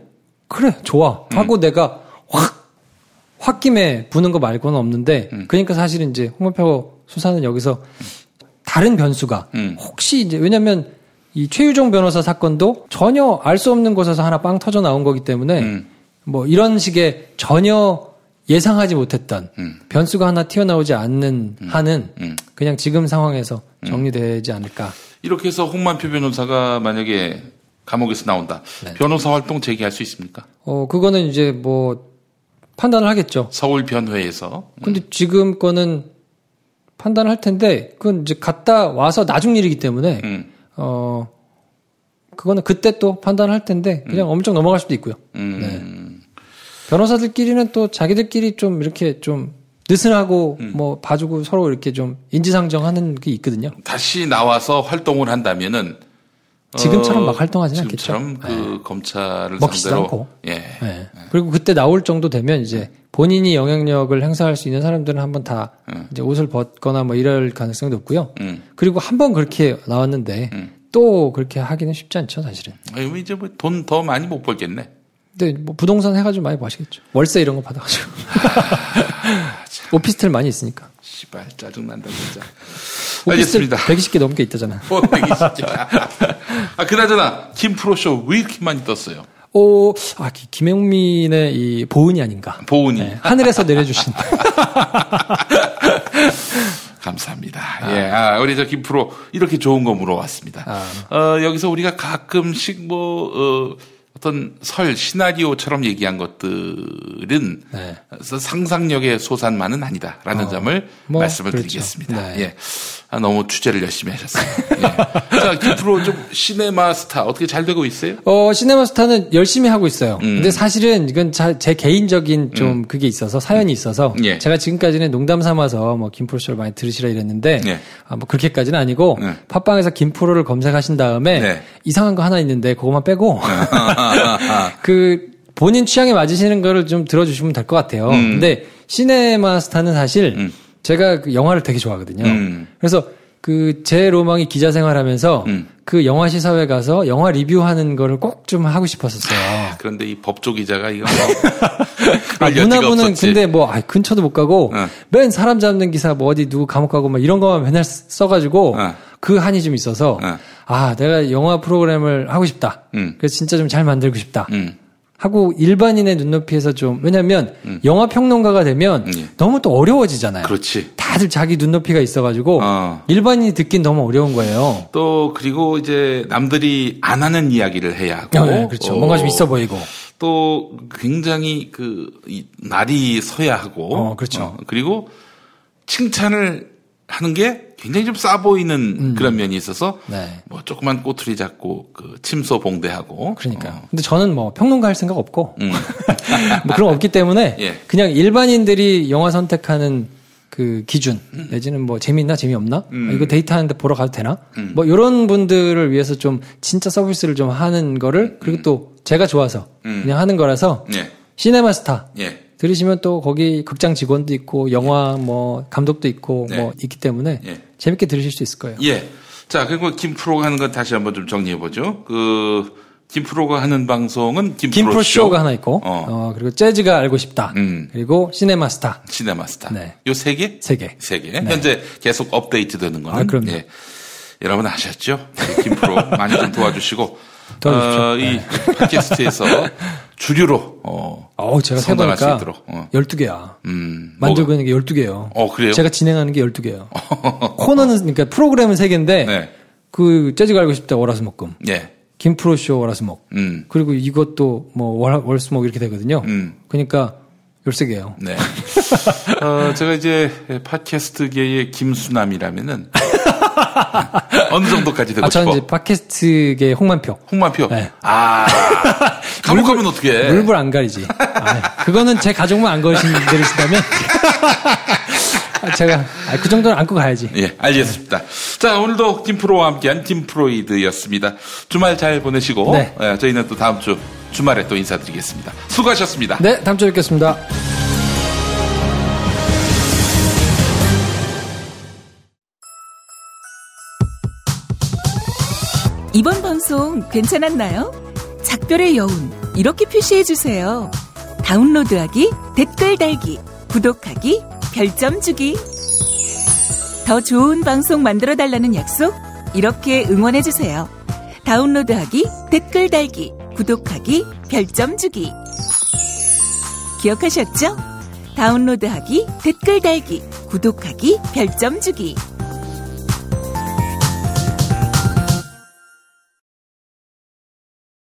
좋아. 하고 내가 홧김에 부는 거 말고는 없는데 그러니까 사실은 이제 홍만표 수사는 여기서 다른 변수가 혹시 이제 왜냐면 이 최유정 변호사 사건도 전혀 알 수 없는 곳에서 하나 빵 터져 나온 거기 때문에 뭐 이런 식의 전혀 예상하지 못했던 변수가 하나 튀어나오지 않는 한은 그냥 지금 상황에서 정리되지 않을까. 이렇게 해서 홍만표 변호사가 만약에 감옥에서 나온다. 네. 변호사 활동 재개할 수 있습니까? 그거는 이제 뭐 판단을 하겠죠. 서울 변회에서. 근데 지금 거는 판단을 할 텐데 그건 이제 갔다 와서 나중 일이기 때문에 그거는 그때 또 판단을 할 텐데 그냥 엄청 넘어갈 수도 있고요. 네. 변호사들끼리는 또 자기들끼리 좀 이렇게 좀 느슨하고 뭐 봐주고 서로 이렇게 좀 인지상정하는 게 있거든요. 다시 나와서 활동을 한다면은 지금처럼 막 활동하지는 않겠죠. 지금처럼 그 검찰을 먹히지도 상대로 않고. 예. 네. 그리고 그때 나올 정도 되면 이제 본인이 영향력을 행사할 수 있는 사람들은 한번 다 이제 옷을 벗거나 뭐 이럴 가능성이 높고요. 그리고 한번 그렇게 나왔는데 또 그렇게 하기는 쉽지 않죠, 사실은. 이제 뭐 돈 더 많이 못 벌겠네. 근데 뭐 부동산 해가지고 많이 버시겠죠. 월세 이런 거 받아가지고. 오피스텔 많이 있으니까. 씨발 짜증난다 진짜. 오피스텔 알겠습니다. 120개 넘게 있다잖아. 120개. 그나저나 김 프로쇼 왜 이렇게 많이 떴어요? 김영민의 이 보은이 아닌가. 보은이. 네, 하늘에서 내려주신. 감사합니다. 우리 김 프로 이렇게 좋은 거 물어왔습니다. 여기서 우리가 가끔씩 어떤 설 시나리오처럼 얘기한 것들은 네. 상상력의 소산만은 아니다라는 점을 말씀을 그렇죠. 드리겠습니다. 네. 예. 너무 취재를 열심히 하셨어요. 예. 자, 김 프로 좀 시네마 스타 어떻게 잘 되고 있어요? 시네마 스타는 열심히 하고 있어요. 근데 사실은 이건 제 개인적인 좀 그게 있어서 사연이 있어서 예. 제가 지금까지는 농담 삼아서 뭐 김프로쇼를 많이 들으시라 이랬는데 예. 뭐 그렇게까지는 아니고 팟빵에서 김프로를 검색하신 다음에 네. 이상한 거 하나 있는데 그것만 빼고 그 본인 취향에 맞으시는 거를 좀 들어주시면 될 것 같아요. 근데 시네마 스타는 사실 제가 그 영화를 되게 좋아하거든요. 그래서 제 로망이 기자 생활하면서 그 영화 시사회 가서 영화 리뷰하는 거를 꼭 좀 하고 싶었었어요. 그런데 이 법조 기자가 이거 문화부는 근데 근처도 못 가고 맨 사람 잡는 기사 어디 누구 감옥 가고 이런 거만 맨날 써가지고 그 한이 좀 있어서 내가 영화 프로그램을 하고 싶다. 그래서 진짜 좀 잘 만들고 싶다. 하고 일반인의 눈높이에서 좀 왜냐면 영화 평론가가 되면 너무 또 어려워지잖아요. 그렇지. 다들 자기 눈높이가 있어가지고 일반인이 듣긴 너무 어려운 거예요. 또 그리고 이제 남들이 안 하는 이야기를 해야 하고. 네, 그렇죠. 뭔가 좀 있어 보이고. 또 굉장히 날이 서야 하고. 그렇죠. 그리고 칭찬을 하는 게 굉장히 좀 싸 보이는 그런 면이 있어서 조그만 꼬투리 잡고 침소 봉대하고. 그러니까요. 근데 저는 평론가 할 생각 없고 그런 거 없기 때문에 그냥 일반인들이 영화 선택하는 그 기준 내지는 재미있나 재미없나 이거 데이트하는데 보러 가도 되나 이런 분들을 위해서 좀 진짜 서비스를 좀 하는 거를 그리고 또 제가 좋아서 그냥 하는 거라서 시네마스타 들으시면 또 거기 극장 직원도 있고 영화 감독도 있고 있기 때문에 재밌게 들으실 수 있을 거예요. 자, 그리고 김프로가 하는 건 다시 한번 좀 정리해 보죠. 김프로가 하는 방송은 김프로 쇼가 하나 있고 그리고 재즈가 알고 싶다. 그리고 시네마스타. 네. 요 세 개? 세 개. 네. 현재 계속 업데이트 되는 거는. 그럼요. 여러분 아셨죠? 김프로 많이 좀 도와주시고. 도와주십시오. 이 팟캐스트에서 주류로 제가 세보니까 12개야. 만들고 있는 게 12개예요. 그래요? 제가 진행하는 게 12개예요. 코너는 그러니까 프로그램은 3개인데 그 재즈가 알고 싶다 월화수목금. 김프로쇼 월화수목. 그리고 이것도 월수목 이렇게 되거든요. 그러니까 13개예요. 네. 제가 이제 팟캐스트계의 김수남이라면은 어느 정도까지 되고 싶어? 저는 이제 팟캐스트계 홍만표. 네. 감옥 가면 어떡해? 물불 안 가리지. 그거는 제 가족만 안 거신들으시다면 제가 그 정도는 안고 가야지. 알겠습니다. 자, 오늘도 김프로와 함께한 김프로이드였습니다. 주말 잘 보내시고 저희는 또 다음 주 주말에 또 인사드리겠습니다. 수고하셨습니다. 네, 다음 주에 뵙겠습니다. 이번 방송 괜찮았나요? 작별의 여운 이렇게 표시해주세요. 다운로드하기, 댓글 달기, 구독하기, 별점 주기. 더 좋은 방송 만들어달라는 약속 이렇게 응원해주세요. 다운로드하기, 댓글 달기, 구독하기, 별점 주기. 기억하셨죠? 다운로드하기, 댓글 달기, 구독하기, 별점 주기.